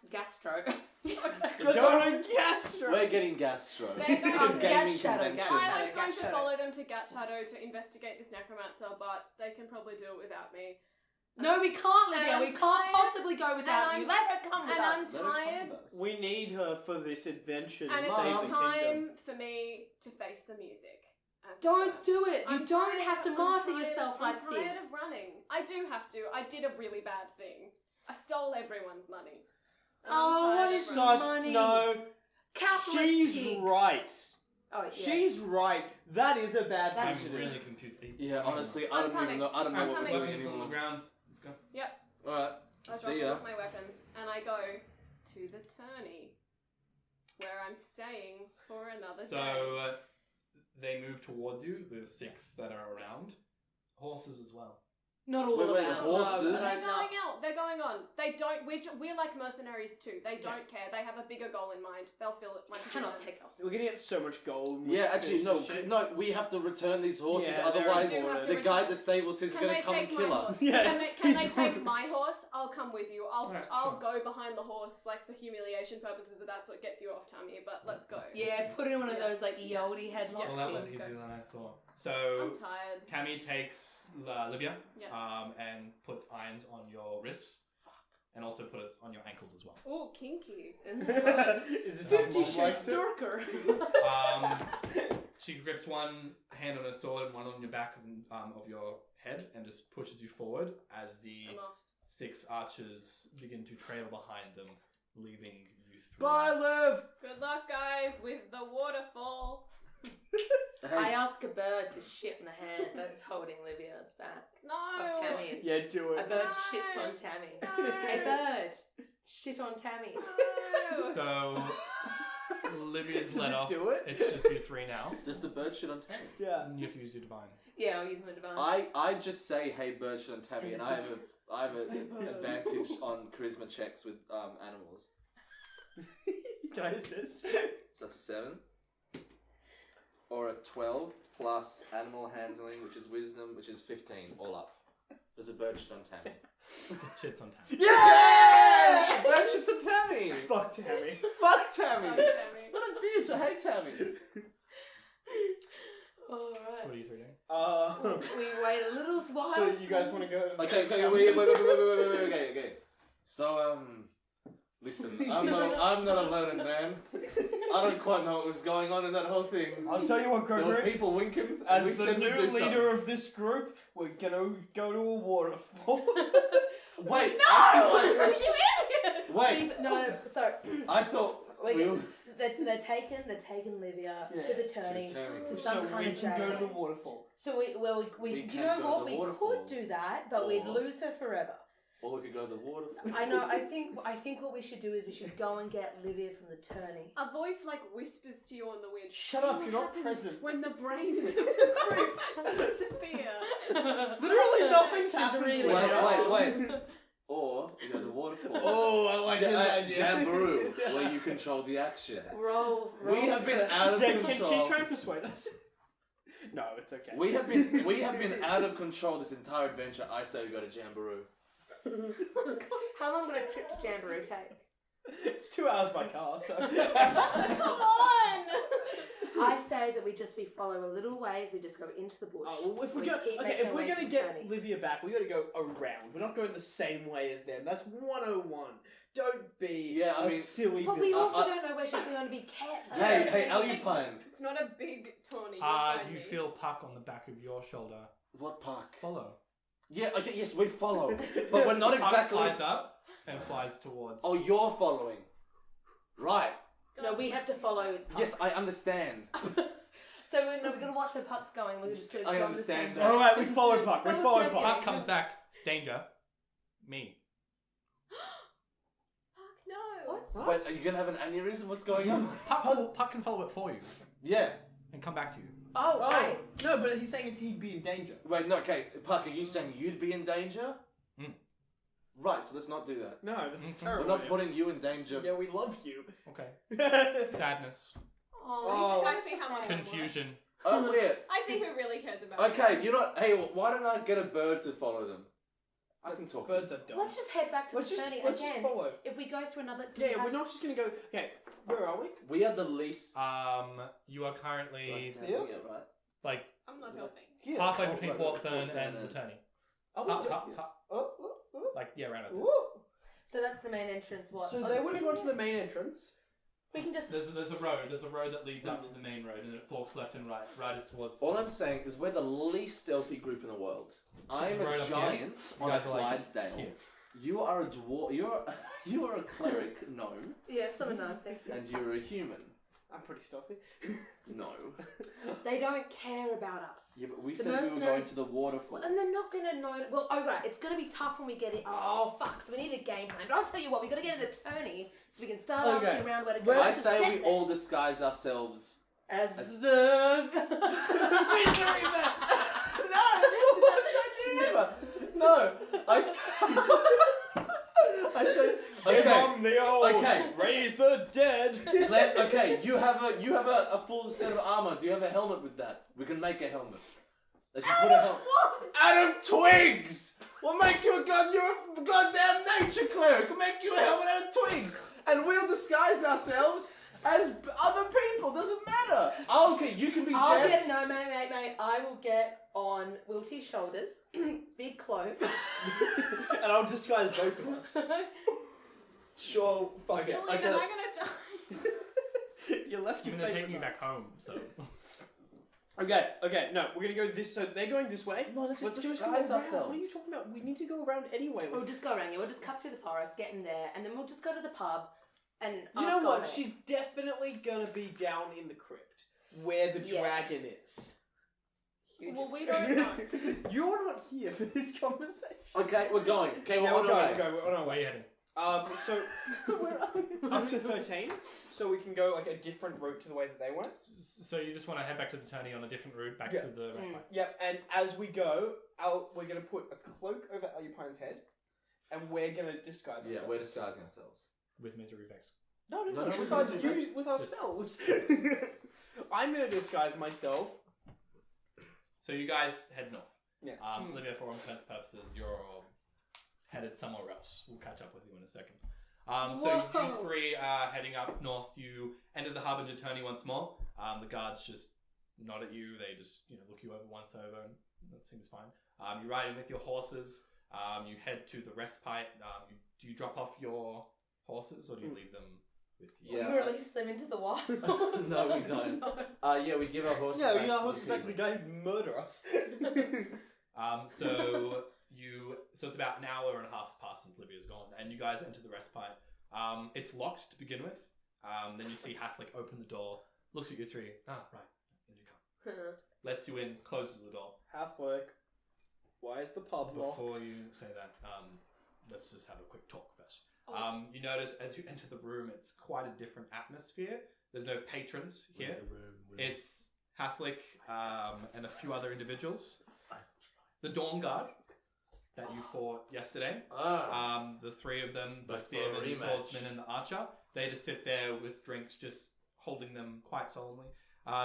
Gastro. We're going to Gastro. We're getting gastro. They're going It's a to gaming Gat Shadow, convention. Gat I was Shadow, going Gat to Shadow. follow them to Gat Shadow to investigate this necromancer, but they can probably do it without me. No, we can't, Lydia. And We I'm can't tired, possibly go without and you. I'm- Let her come with and I'm us. Let her come tired. with us. We need her for this adventure to And it's save the time kingdom. for me to face the music. as it Don't were. do it. You I'm don't tired- have to I'm martyr tired- yourself like I'm tired this. of running. I do have to. I did a really bad thing. I stole everyone's money. And I'm Oh, tired what of is running. Such money. no. Capitalist She's pigs. right. Oh, yeah. She's right. That is a bad That's- I'm thing to do. really confused. Yeah, honestly, I I'm don't even coming. know. I don't know I'm what we're coming. doing Weapons on the anymore. ground. Let's go. All right. I drop See all ya. of my weapons and I go to the tourney, where I'm staying for another day. So they move towards you. There's 6 that are around. Horses as well. Not all Wait, of wait, them. horses? No, They're no. going out. They're going on. They don't. We're like mercenaries too. They don't care. They have a bigger goal in mind. They'll feel it. I cannot take off. We're gonna get so much gold. when we Yeah, actually, finish no, this shit. no. We have to return these horses, Yeah, they're otherwise important. the guy at the stable says he's Can gonna they come and take kill my us. horse? Yeah, Can he's they take rude. my horse? I'll come with you. I'll Alright, I'll sure. go behind the horse, like for humiliation purposes. That's what gets you off, Tammy. But let's go. Yeah, put in one of those like Yodi headlock Well, that was things. easier than I thought. So I'm tired. Tammy takes Livia Yeah. and puts irons on your wrists. And also put it on your ankles as well. Oh, kinky. Is this how 50 Mom Shades likes it? Darker. She grips one hand on her sword and one on your back of your head and just pushes you forward as the I'm off. 6 archers begin to trail behind them, leaving you 3. Bye, Liv. Good luck, guys, with the waterfall. I ask a bird to shit in the hand that's holding Livia's back. No. Of Tammy's. Yeah, do A it. bird No. shits on Tammy. No. Hey bird, shit on Tammy. No. So Livia's Does let it off. do it? It's just you 3 now. Does the bird shit on Tammy? Yeah. And you have to use your divine. Yeah, I'll use my divine. I just say, "Hey, bird shit on Tammy," and I have an Hey, bird. advantage on charisma checks with animals. Can I assist? So that's a 7. Or a 12 plus animal handling, which is wisdom, which is 15, all up. There's a bird shit on Tammy. Shits on Tammy. Yeah! Bird shits on Tammy! Fuck Tammy. Fuck Tammy! Fuck Tammy. What a bitch, I hate Tammy. So Alright. what are you 3 doing? We wait a little while. So you guys want to go? Okay, so wait, okay. So, listen, I'm not a learned man. I don't quite know what was going on in that whole thing. I'll tell you what, There were Gregory. people winking, and we As the said new we'd do leader something. of this group, we're gonna go to a waterfall. Wait, No! wait, You wait, idiot! No, sorry. I thought Wait, we were... they're taking Livia Yeah, to the tourney. To so some kind we of can go to the jail. waterfall. So we We do you can't know go what? to the We waterfall. could do that, but we'd Or- lose her forever. Or we could go to the waterfall. I know. I think what we should do is we should go and get Livia from the tourney. A voice like whispers to you on the wind. Shut "See up, what you're not happens present." When the brains of the group disappear. Literally nothing's She's happened. really to her. Wait. Or we go to the waterfall. Oh, I like his idea. Jamboree, where you control the action. Roll. We have been for- out of Yeah, can control. she try and persuade us? No, it's okay. We have been out of control this entire adventure. I say we go to Jamboree. How long would a trip to Jamboree take? It's 2 hours by car, so. Come on! I say that we follow a little ways. We just go into the bush. Well, if we We go, keep okay, making if our we're way gonna to the get tourney. Livia back, we gotta go around. We're not going the same way as them. That's 101. Don't be Yeah, I a mean- silly. But we bitch. also don't know where she's going to be kept. Hey, Alupine. It's not a big tourney. You'll find You me. feel Puck on the back of your shoulder. What park? Follow. Yeah, okay, yes, we follow, but we're not Puck exactly. flies up and flies towards. Oh, you're following. Right. No, we have to follow. Puck. Yes, I understand. So we're going to watch where Puck's going. We're just going to I go understand the that. same All right, we direction. follow Puck. We follow Yeah. Puck. Puck comes back. Danger. Me. Fuck no. What? Wait, are you gonna have an aneurysm? What's going on? Puck can follow it for you Yeah. and come back to you. Oh, Oh right. no, but he's saying he'd be in danger. Wait, no, okay, Puck, are you saying you'd be in danger? Mm. Right, so let's not do that. No, that's Mhm. terrible. We're not putting you in danger. Yeah, we love you. Okay. Oh, Sadness. Oh, I see how much. Confusion. Oh, weird. I see who really cares about Okay, you know, hey, why don't I get a bird to follow them? I can talk to Birds them. are dumb. let's just head back to Let's the just tourney let's again. just follow. If we go through another... do we Yeah, have- we're not just gonna go. Okay, where are we? We are the least. You are currently Right, Yeah. right? like I'm not helping. Here. halfway Oh, between right, Port right, Thurn Port and Thurn the tourney. Are we do- oh. Like yeah, around it. So that's the main entrance. What? So Oh, they just would have in gone to there? the main entrance. We can just... There's a road. There's a road that leads up to the main road, and it forks left and right. Right is towards. All I'm saying is we're the least stealthy group in the world. I'm right a up here. giant You on a guys are like Clydesdale. here. You are a dwarf. You are a cleric gnome, Yeah, someone know. Thank you. and you're a human. I'm pretty stealthy. No. They don't care about us. Yeah, but we The said we were going mercenaries- to the waterfall. Well, and they're not gonna know. Well, oh right, it's gonna be tough when we get in. Oh fuck! So we need a game plan. But I'll tell you what, we gotta get an attorney so we can start Okay. asking around where to go. I to say step we all disguise ourselves. as as- the. Misery Vex! No, that's the worst idea ever! No, I say. Okay. the old. Okay. Raise the dead. Okay, you have a full set of armor. Do you have a helmet with that? We can make a helmet. Let's just put a helmet out of twigs. We'll make you you're a goddamn nature cleric. We'll make you a helmet out of twigs, and we'll disguise ourselves as other people. Doesn't matter. Oh, okay, you can be I'll Jess. get mate. I will get on Wilty's shoulders, big cloak. And I'll disguise both of us. Sure, fuck it. Julian, Okay. am I gonna die? You left I'm your gonna fate take you with back us. home, so. Okay, no, we're gonna go this. So they're going this way. No, let's just just go disguise around. ourselves. What are you talking about? We need to go around anyway. We'll just go around here. We'll just cut through the forest, get in there, and then we'll just go to the pub. And You know ask what? Dominic. She's definitely gonna be down in the crypt where the Yeah. dragon is. Huge. Well, we don't know. You're not here for this conversation. Okay, we're going. Okay, Yeah, we're on we're our going. way. We're on our Where are way. you heading? So up to 13, so we can go like a different route to the way that they went. So you just want to head back to the tourney on a different route back Yeah. to the respite. Yep. And as we go, we're gonna put a cloak over Alupine's head, and we're gonna disguise ourselves. Yeah, we're disguising ourselves. With Misery Vex. No, No, with no, our with with our Yes. spells. I'm gonna disguise myself. So you guys head north. Yeah. Olivia, for all intents and purposes, you're headed somewhere else. We'll catch up with you in a second. So you Whoa. three are heading up north. You enter the Harbinger Tourney once more. The guards just nod at you. They just look you over once over, and that seems fine. You ride in with your horses. You head to the respite. Do you drop off your horses or do you leave them with you? Yeah. We release them into the wild. No, we don't. Yeah, we give our horses Yeah, back we to got the horses back to the people. guy who'd murder us. So it's about an hour and a half has passed since Livia's gone, and you guys enter the respite. It's locked to begin with. Then you see Hathlick open the door, looks at you three. Ah, right, in you come. Lets you in, closes the door. Half-work. Why is the pub locked? Before you say that, let's just have a quick talk first. You notice as you enter the room, it's quite a different atmosphere. There's no patrons here. It's Hathlick and a few other individuals. The Dawn Guard that you fought yesterday. The three of them, the Back for a spearman, the rematch. swordsman, and the archer. They just sit there with drinks, just holding them quite solemnly.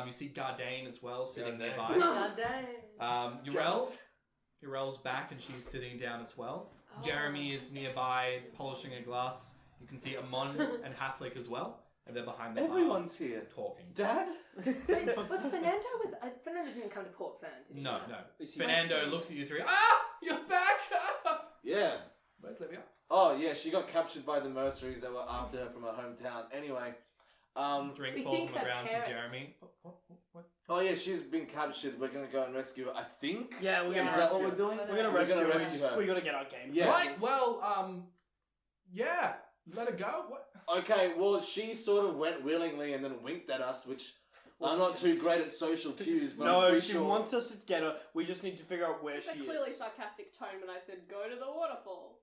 You see Gardain as well, sitting Gardain. nearby. God dang. Urel's back and she's sitting down as well. Oh. Jeremy is nearby polishing a glass. You can see Amon and Hathlick as well, and they're behind the bar Everyone's here. talking. Dad? So, was Fernando with? Fernando didn't come to Port Fern, did he? No. Is he- Fernando looks at you three. Ah, you're back. Yeah. Where's Livia? Oh, yeah, she got captured by the mercenaries that were after her from her hometown. Anyway, Drink We falls think on the her ground parents- from Jeremy. What? oh yeah, she's been captured. We're gonna go and rescue her, I think. Yeah, we're Yeah. gonna Is that rescue what we're her. doing? We're gonna We're rescue gonna her. rescue her. We gotta get our game. Yeah. Right. Well, yeah. Let her go. What? Okay, well, she sort of went willingly and then winked at us, which I'm not too great at social cues, but I'm No, pretty she sure... wants us to get her. We just need to figure out where It's she a clearly is. sarcastic tone when I said go to the waterfall.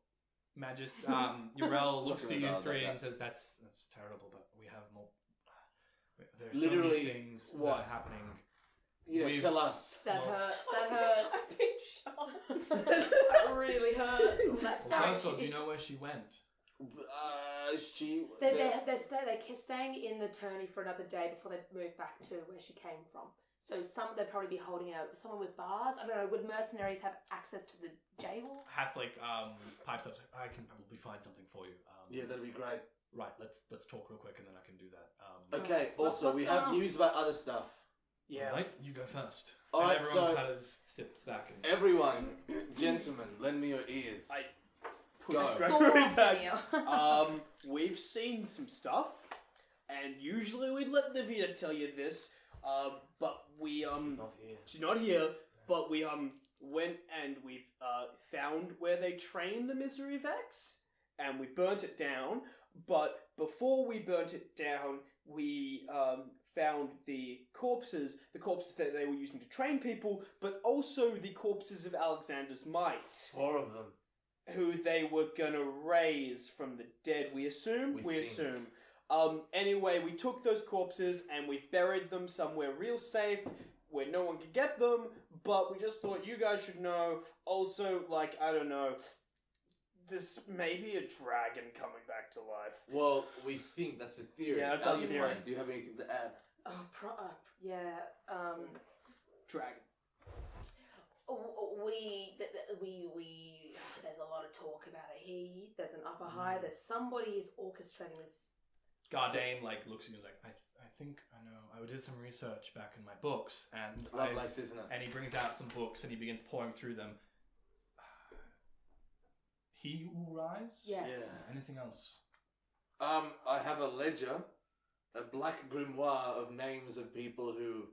Magus, Urel looks at Looking you around three like and that. says, "That's terrible, but we have more. There's Literally, so many things what? that are happening. Yeah, We've- tell us. That Well- hurts. That hurts. I've been shot. That really hurts. Oh, that's Well, sorry. first of all, do you know where she went? She... They're staying in the tourney for another day before they move back to where she came from. So they'd probably be holding out someone with bars. I don't know. Would mercenaries have access to the jail? Hathlick pipes up. I can probably find something for you. Yeah, that'd be great. Right. Let's talk real quick, and then I can do that. Okay, What's also, we going have on? news about other stuff. Yeah. All right, you go first. All and right, everyone so- kind of sits back and. Everyone, gentlemen, lend me your ears. Go. Sword off back. in here. We've seen some stuff, and usually we'd let Livia tell you this, but we Not here. she's not here, but we went and we've found where they train the Misery Vex, and we burnt it down. But before we burnt it down, we found the corpses that they were using to train people, but also the corpses of Alexander's might, 4 of them. who they were gonna raise from the dead, we assume? We think. Assume. Anyway, we took those corpses and we buried them somewhere real safe where no one could get them, but we just thought you guys should know. Also, like, I don't know, there's maybe a dragon coming back to life. Well, we think that's the theory. Yeah, I'll tell you the theory. Do you have anything to add? Oh, yeah. Dragon. We there's a lot of talk about it. There's an upper high. There's somebody is orchestrating this. Gardane looks at you and is like, I think I know. I did some research back in my books, and It's Lovelace, isn't it? and he brings out some books and he begins pouring through them. He will rise. Yes. Yeah. Anything else? I have a ledger, a black grimoire of names of people who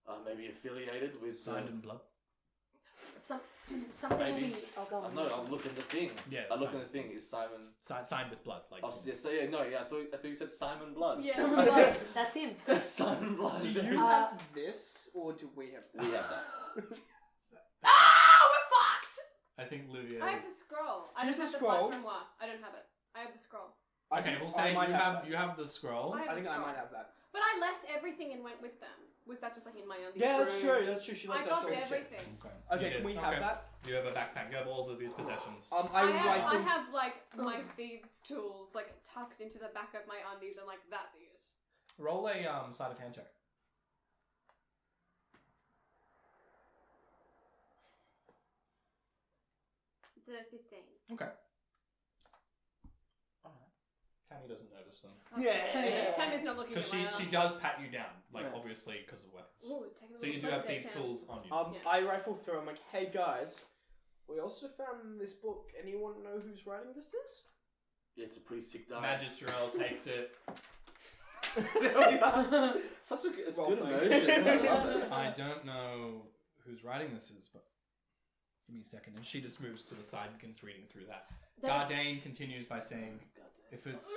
are maybe affiliated with. Signed in blood. Something will Maybe. be. I'll go on. No, I'll look in the thing. Yeah. I look signed. in the thing. Is Simon? Signed with blood. Like. Oh, yeah. I thought you said Simon Blood. Yeah. Someone blood. That's him. Simon Blood. Do you have this, or do we have that? We have that. Ah, we're fucked. I think Livia. I have the scroll. I She has don't the have scroll. the black grimoire. I don't have it. I have the scroll. Okay, we'll say you have the scroll. I I think I scroll. might have that. But I left everything and went with them. Was that just like in my undies? Yeah, that's true. That's true. She I lets us got all shit. everything. Okay, You can did. we have that? You have a backpack. You have all of these possessions. I rifled. have like my thieves' tools like tucked into the back of my undies and like that's it. Roll a sleight of hand check. It's a 15. Okay. Tammy doesn't notice them Yeah. Tammy's not looking at because my she ass. does pat you down, like Yeah. obviously because of weapons. Ooh, taking a So you little do have closer thieves' there, tools on you. Yeah. I rifle through. I'm like, hey guys, we also found this book. Anyone know who's writing this? Yeah, it's a pretty sick die. Magistrel takes it. Such a it's Well good played. emotion. I love it. I don't know whose writing this is, but give me a second. And she just moves to the side and begins reading through that. Gardane continues by saying, if it's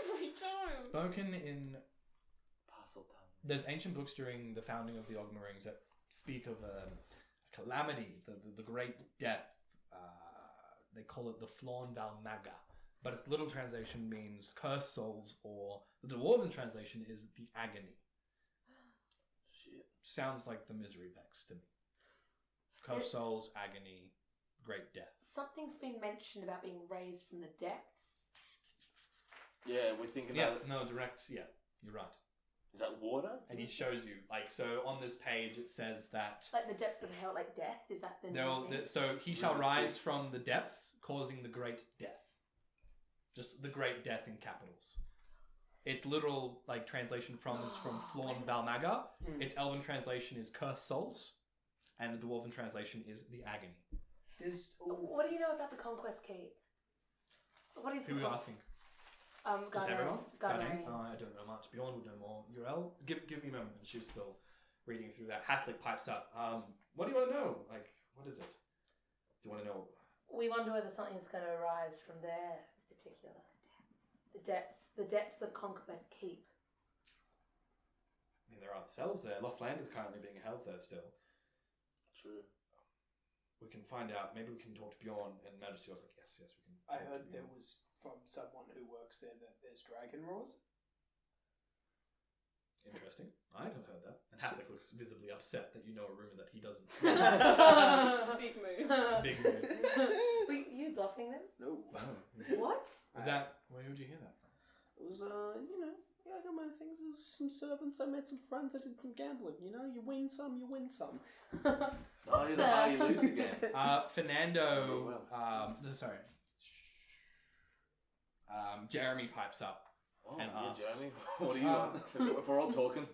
spoken in... Parcel tongue. There's ancient books during the founding of the Ogmarings that speak of a calamity, the great death. They call it the Flawn Valmaga. But its literal translation means cursed souls, or the dwarven translation is the agony. Shit. Sounds like the misery vex to me. Cursed souls, agony, great death. Something's been mentioned about being raised from the depths. Yeah, we're thinking Yeah, about. no, direct, yeah, you're right. Is that water? And he shows you, like, so on this page it says that Like the depths of hell, like death. Is that the name? so he shall River rise Styx. from the depths, causing the great death. Just the great death in capitals. Its literal like translation from is from Flawn Valmaga. Its elven translation is cursed souls, and the dwarven translation is the agony. What do you know about the Conquest Keep? What is Who are you asking? Just everyone? Gardane. I don't know much. Bjorn would know more. Urel, give me a moment. She's still reading through that. Hathlick pipes up. What do you want to know? Like, what is it? Do you want to know? We wonder whether something's going to arise from there in particular. The depths of Conquest Keep. I mean, there are cells there. Loftland is currently being held there still. True. We can find out. Maybe we can talk to Bjorn. And Majesty was like, yes, we can. I talk to heard there Bjorn." was from someone who works there that there's dragon roars. Interesting. I haven't heard that. And Hathlick looks visibly upset that you know a rumor that he doesn't. Big move. Big move. Were you bluffing them? No. Wow. What? Was that? Where would you hear that from? It was, yeah, I got my things. There was some servants. I met some friends. I did some gambling. You know, you win some, you win some. Value the high, you lose again. Fernando. Sorry. Jeremy pipes up. Oh, And yeah, asks, Jeremy. What do you want? If we're all talking.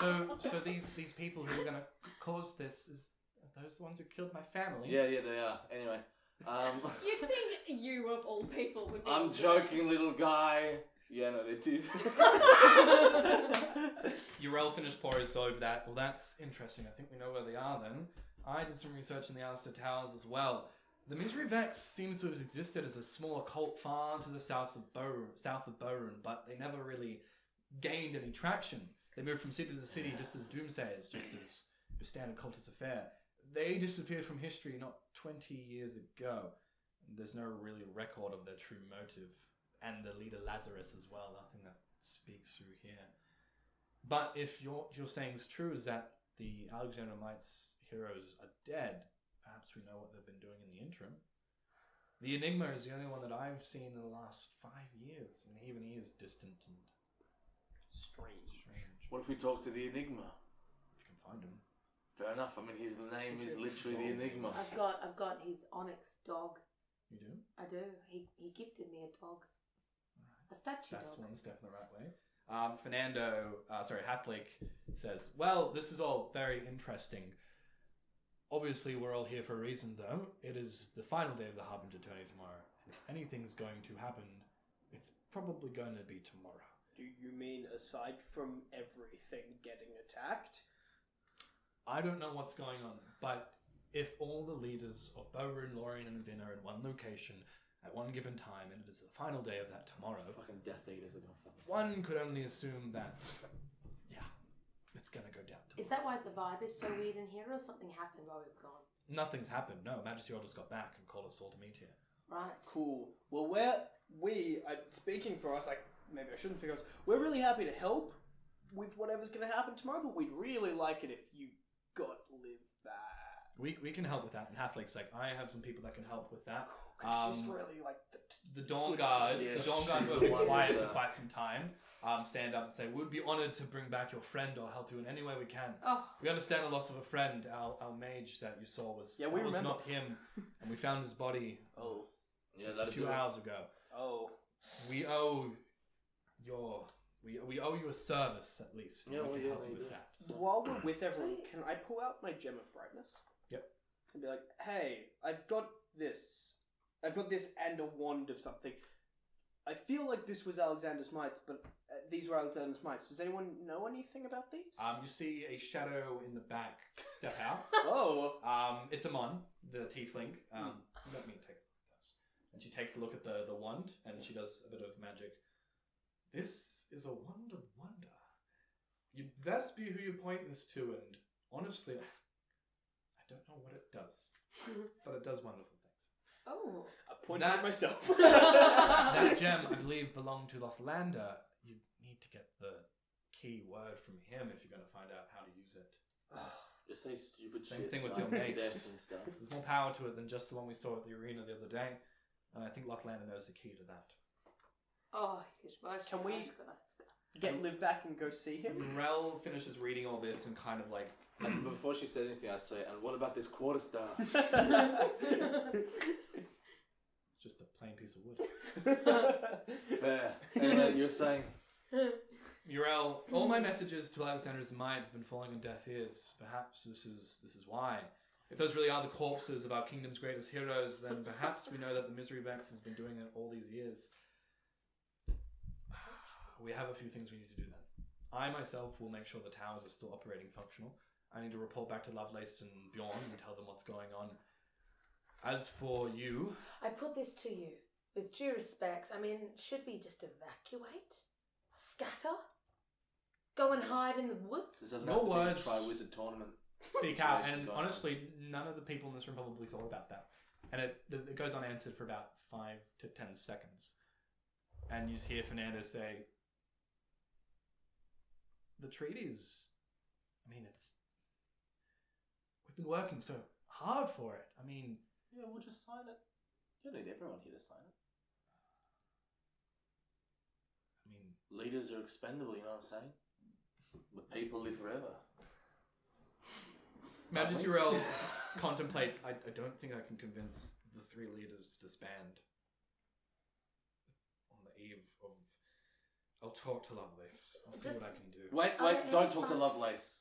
So these people who are going to cause this are those the ones who killed my family? Yeah, they are. Anyway. You'd think you of all people would be. I'm joking, little guy. Yeah, no, they did. Urel finished pouring over that. Well, that's interesting. I think we know where they are then. I did some research in the Alistair Towers as well. The Misery Vex seems to have existed as a small occult far to the south of Boron, but they never really gained any traction. They moved from city to city just as doomsayers, just as a standard cultist affair. They disappeared from history not 20 years ago. There's no really record of their true motive. And the leader Lazarus as well, nothing that speaks through here. But if you're saying is true, is that the Alexander Mites heroes are dead, perhaps we know what they've been doing in the interim. The Enigma is the only one that I've seen in the last 5 years, and even he is distant and Strange. What if we talk to the Enigma? If you can find him. Fair enough. I mean, his name is literally the Enigma. I've got his onyx dog. You do? I do. He gifted me a dog. A statue That's dog. one step in the right way. Hathlick says, well, this is all very interesting. Obviously, we're all here for a reason, though. It is the final day of the Harbinger Tourney tomorrow. And if anything's going to happen, it's probably going to be tomorrow. Do you mean aside from everything getting attacked? I don't know what's going on, but if all the leaders of Bowen, Lorien, and Vin are in one location at one given time, and it is the final day of that tomorrow, Fucking Death Eaters are gonna fucking... one could only assume that, yeah, it's gonna go down tomorrow. Is that why the vibe is so weird in here, or something happened while we've gone? Nothing's happened. No, Majesty all just got back and called us all to meet here. Right. Cool. Well, speaking for us, maybe I shouldn't speak for us, we're really happy to help with whatever's going to happen tomorrow, but we'd really like it if you got live back. We can help with that. And Hathlick's like, I have some people that can help with that. Because she's really like The Dawn good Guard. team. Yeah, The Dawn Guard she's will the be one quiet with for quite some time. Stand up and say, we'd be honoured to bring back your friend or help you in any way we can. Oh, We understand the loss of a friend. Our mage that you saw was Yeah, we was remember. not him, and we found his body Oh. Yeah, just a that'll few do it. hours ago. Oh. We owe we owe you a service at least. Yeah, we well, can yeah, help they you do. with that. So while we're with everyone, can I pull out my Gem of Brightness? Yep. And be like, hey, I've got this and a wand of something. I feel like this was Alexander's mites, but these were Alexander's mites. Does anyone know anything about these? You see a shadow in the back step out. Oh. It's Amon, the tiefling. Let me take this. And she takes a look at the wand, and she does a bit of magic. This is a wand of wonder. You'd best be who you point this to, and honestly, I don't know what it does, but it does wonderful things. oh. I pointed at myself. That gem, I believe, belonged to Lothlander. You need to get the key word from him if you're going to find out how to use it. You say stupid Same shit. thing with like your mace. death and stuff. There's more power to it than just the one we saw at the arena the other day, and I think Lothlander knows the key to that. Oh, Can we- Get Liv back and go see him? Rel finishes reading all this and kind of like, And before she says anything, I say, and what about this quarterstaff? just a plain piece of wood. Fair. Anyway, you're saying... Muriel, all my messages to Alexander's mind have been falling on deaf ears. Perhaps this is why. If those really are the corpses of our kingdom's greatest heroes, then perhaps we know that the Misery Vex has been doing it all these years. We have a few things we need to do then. I myself will make sure the towers are still operating functional. I need to report back to Lovelace and Bjorn and tell them what's going on. As for you... I put this to you with due respect. I mean, should we just evacuate? Scatter? Go and hide in the This woods? doesn't No have to words. be a Tri-Wizard tournament. Speak out, situation and going on. honestly, none of the people in this room probably thought about that. And it goes unanswered for about 5 to 10 seconds. And you hear Fernando say, the treaties, I mean, we've been working so hard for it. I mean... Yeah, we'll just sign it. You don't need everyone here to sign it. I mean, Leaders are expendable, you know what I'm saying? But people live forever. Majesty Rel contemplates, I don't think I can convince the 3 leaders to disband on the eve of... I'll talk to Lovelace. I'll see Just- what I can do. Wait, Are there don't any talk to fun- Lovelace.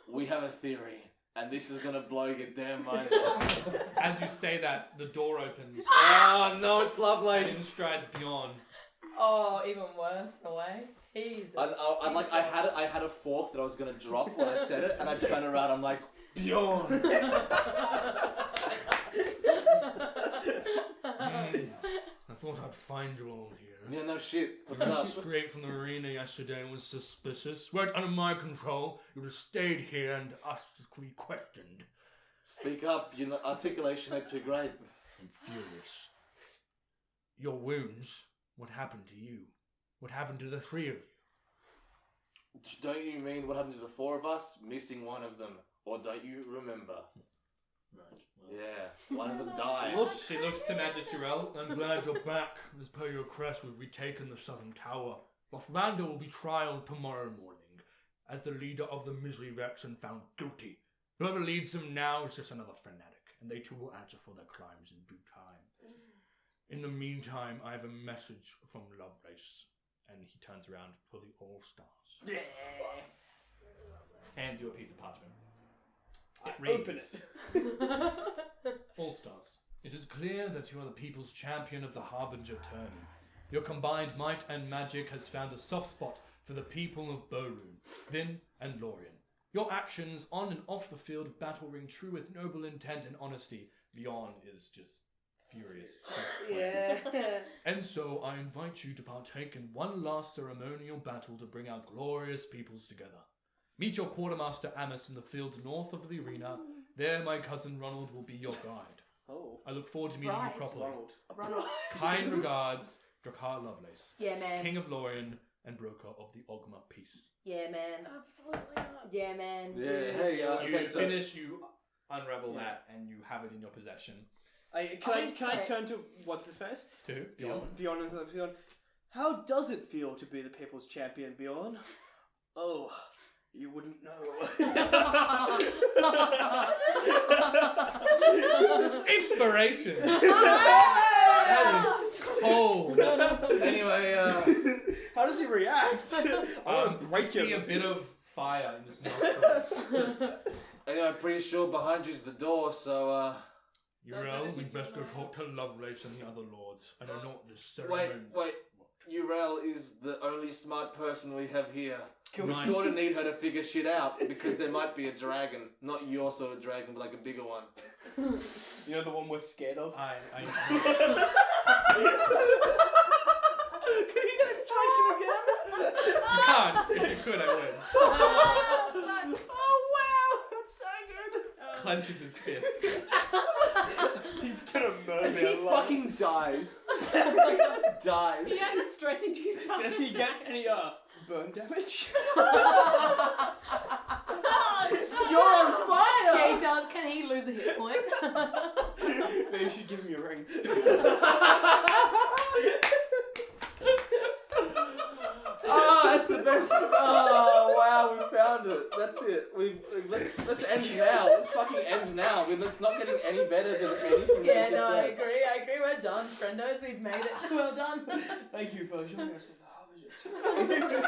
We have a theory, and this is gonna blow your damn mind. As you say that, the door opens Oh no, it's and in Lovelace! strides Bjorn. Oh, even worse in a way. He's I had a fork that I was gonna drop when I said it, and I turn around, I'm like, Bjorn! I thought I'd find you all here. Yeah, no shit. What's You up? escaped from the arena yesterday and was suspicious. Weren't under my control. You would have stayed here and asked to be questioned. Speak up. Your articulation ain't too great. I'm furious. Your wounds, what happened to you? What happened to the three of you? Don't you mean what happened to the four of us? Missing one of them. Or don't you remember? Right. Yeah, one of them died. She looks to Magisterel. I'm glad you're back. As per your request, we've retaken the southern tower. Lothlando will be trialed tomorrow morning as the leader of the Misery Rex and found guilty. Whoever leads them now is just another fanatic, and they too will answer for their crimes in due time. In the meantime, I have a message from Lovelace, and he turns around for the All-Stars. Hands you a piece of parchment. Open it. All-Stars, it is clear that you are the people's champion of the Harbinger Tourney. Your combined might and magic has found a soft spot for the people of Borune, Vin and Lorien. Your actions on and off the field of battle ring true with noble intent and honesty. Bjorn is just furious. Yeah. And so I invite you to partake in one last ceremonial battle to bring our glorious peoples together. Meet your quartermaster Amos in the fields north of the arena. There my cousin Ronald will be your guide. Oh. I look forward to meeting Right. you properly. Ronald. Kind regards, Drakkar Lovelace, Yeah, man. King of Lorien and broker of the Ogma Peace. Yeah, man. Absolutely not. Yeah, man. Yeah, dude. hey, You okay, so... finish, you unravel that, and you have it in your possession. Can I turn to what's his face? To who? Bjorn. Bjorn and Bjorn. How does it feel to be the people's champion, Bjorn? Oh, you wouldn't know. Inspiration! That was cold. Anyway, How does he react? I want to You break see a him. bit of fire in his nostrils. anyway, I'm pretty sure behind you's the door, so, Uriel, we'd best go talk to Lovelace and the other lords. I don't know what this ceremony... Wait. Uriel is the only smart person we have here. We Right. sort of need her to figure shit out, because there might be a dragon. Not your sort of dragon, but like a bigger one. You know the one we're scared of? I Can you get inspiration again? you can't. If you could, I would. Oh wow, that's so good. Clenches his fist. He's gonna murder And he me. fucking dies. He just dies. He has a stress-induced heart Does he get attack. any burn damage? You're on fire! Yeah, he does. Can he lose a hit point? Maybe you should give him your ring. Oh, that's the best. Oh, wow, we found it. That's it. Let's end now. Let's fucking end now. It's not getting any better than anything we Yeah, just no, I said. agree. We're done, friendos. We've made it. Well done. Thank you for joining us at the Harbinger.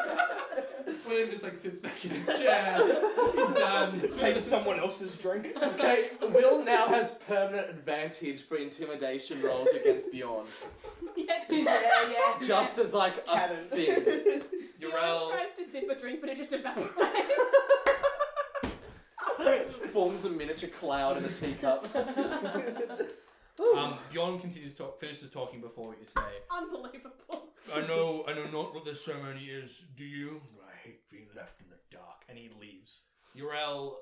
William just like sits back in his chair. He's done. Take someone else's drink. Okay, Will now has permanent advantage for intimidation rolls against Bjorn. Yes. Yeah. Just as like a Cannon. thing. Uriel tries to sip a drink, but it just evaporates. Forms a miniature cloud in a teacup. Bjorn finishes talking before you say, Unbelievable. I know not what this ceremony is, do you? I hate being left in the dark. And he leaves. Uriel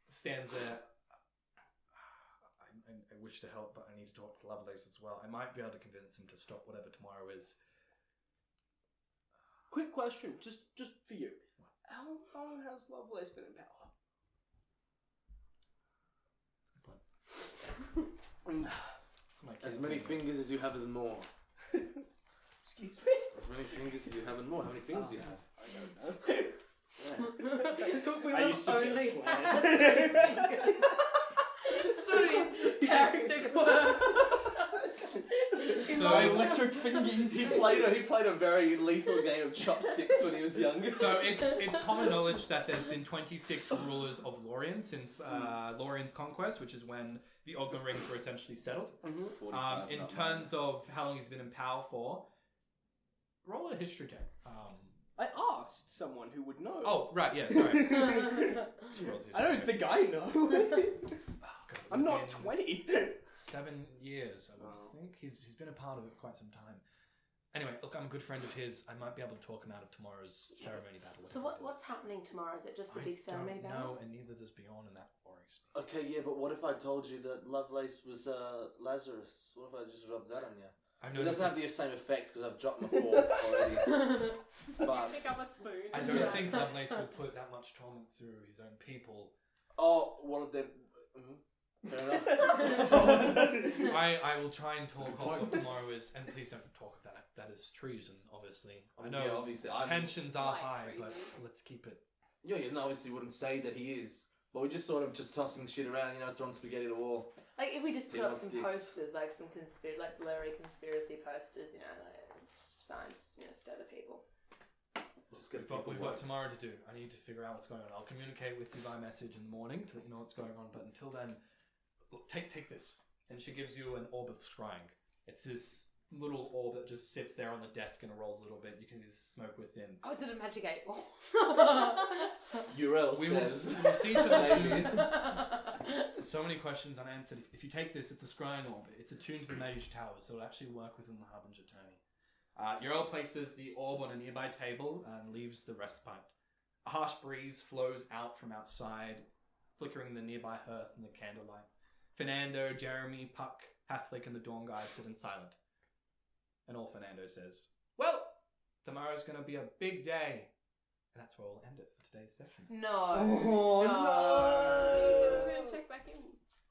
stands there. I wish to help, but I need to talk to Lovelace as well. I might be able to convince him to stop whatever tomorrow is. Quick question, just for you. How long has Lovelace been in power? As many fingers as you have is more. Excuse me? As many fingers as you have and more. How many fingers do you have? I don't know. We I will used to be a only plant. have Sorry, character quirk. So- My electric fingers. He played a very lethal game of chopsticks when he was younger. So it's common knowledge that there's been 26 rulers of Lorien since Lorien's conquest, which is when the Ogma rings were essentially settled. In terms of how long he's been in power for, roll a history check. I asked someone who would know. Oh, right, yeah, sorry. She rolls a history I don't check. think I know. Oh, God, I'm not again. 20. 7 years, I would think. He's been a part of it for quite some time. Anyway, look, I'm a good friend of his. I might be able to talk him out of tomorrow's ceremony battle. So what's happening tomorrow? Is it just the big ceremony battle? No, and neither does Bjorn, and that worries me. Okay, yeah, but what if I told you that Lovelace was Lazarus? What if I just rubbed that on you? It doesn't have the same effect because I've dropped my fork already. But Pick up a spoon. I don't think Lovelace will put that much trauma through his own people. oh, what if they? Fair enough. I will try and talk off what tomorrow is, and please don't talk of that. That is treason, obviously. I know Yeah, obviously. tensions are Like high, treason. but let's keep it. Yeah, you obviously wouldn't say that he is, but we're just sort of just tossing shit around, throwing spaghetti at the wall. Like if we just See put up what some sticks. posters, like some blurry conspiracy posters, like, it's fine. Just stir the people. Just get We've got tomorrow to do. I need to figure out what's going on. I'll communicate with you by message in the morning to let you know what's going on. But until then, look, take this. And she gives you an orb of scrying. It's this little orb that just sits there on the desk and it rolls a little bit. You can just smoke within. Oh, is it a magic 8 ball? Urel We will says. see each other soon. So many questions unanswered. If you take this, it's a scrying orb. It's attuned to the Mage Tower, so it'll actually work within the Harbinger Tourney. Urel places the orb on a nearby table and leaves the respite. A harsh breeze flows out from outside, flickering the nearby hearth in the candlelight. Fernando, Jeremy, Puck, Hathlick, and the Dawn guys sit in silent. And all Fernando says, well, tomorrow's going to be a big day. And that's where we'll end it for today's session. No. Oh, So we're gonna check back in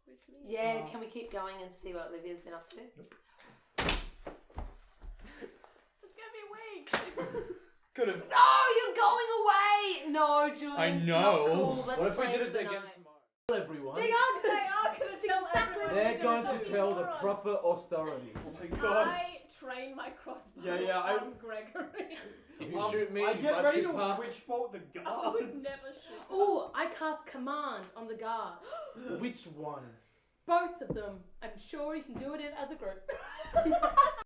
with me. Yeah, can we keep going and see what Olivia's been up to? It's gonna be weeks. Could have. No, you're going away! No, Julian. I know. Not cool. Let's What if we plan did it tonight. again tomorrow? Everyone. They are gonna tell exactly everyone. what They're going gonna to do. tell the Moron. proper authorities. Oh my god. I train my crossbow Yeah, on Gregory. If you shoot me, I you get might ready shoot to Puck. witch bolt the I guards. would never shoot. Oh, I cast command on the guards. Which one? Both of them. I'm sure you can do it as a group.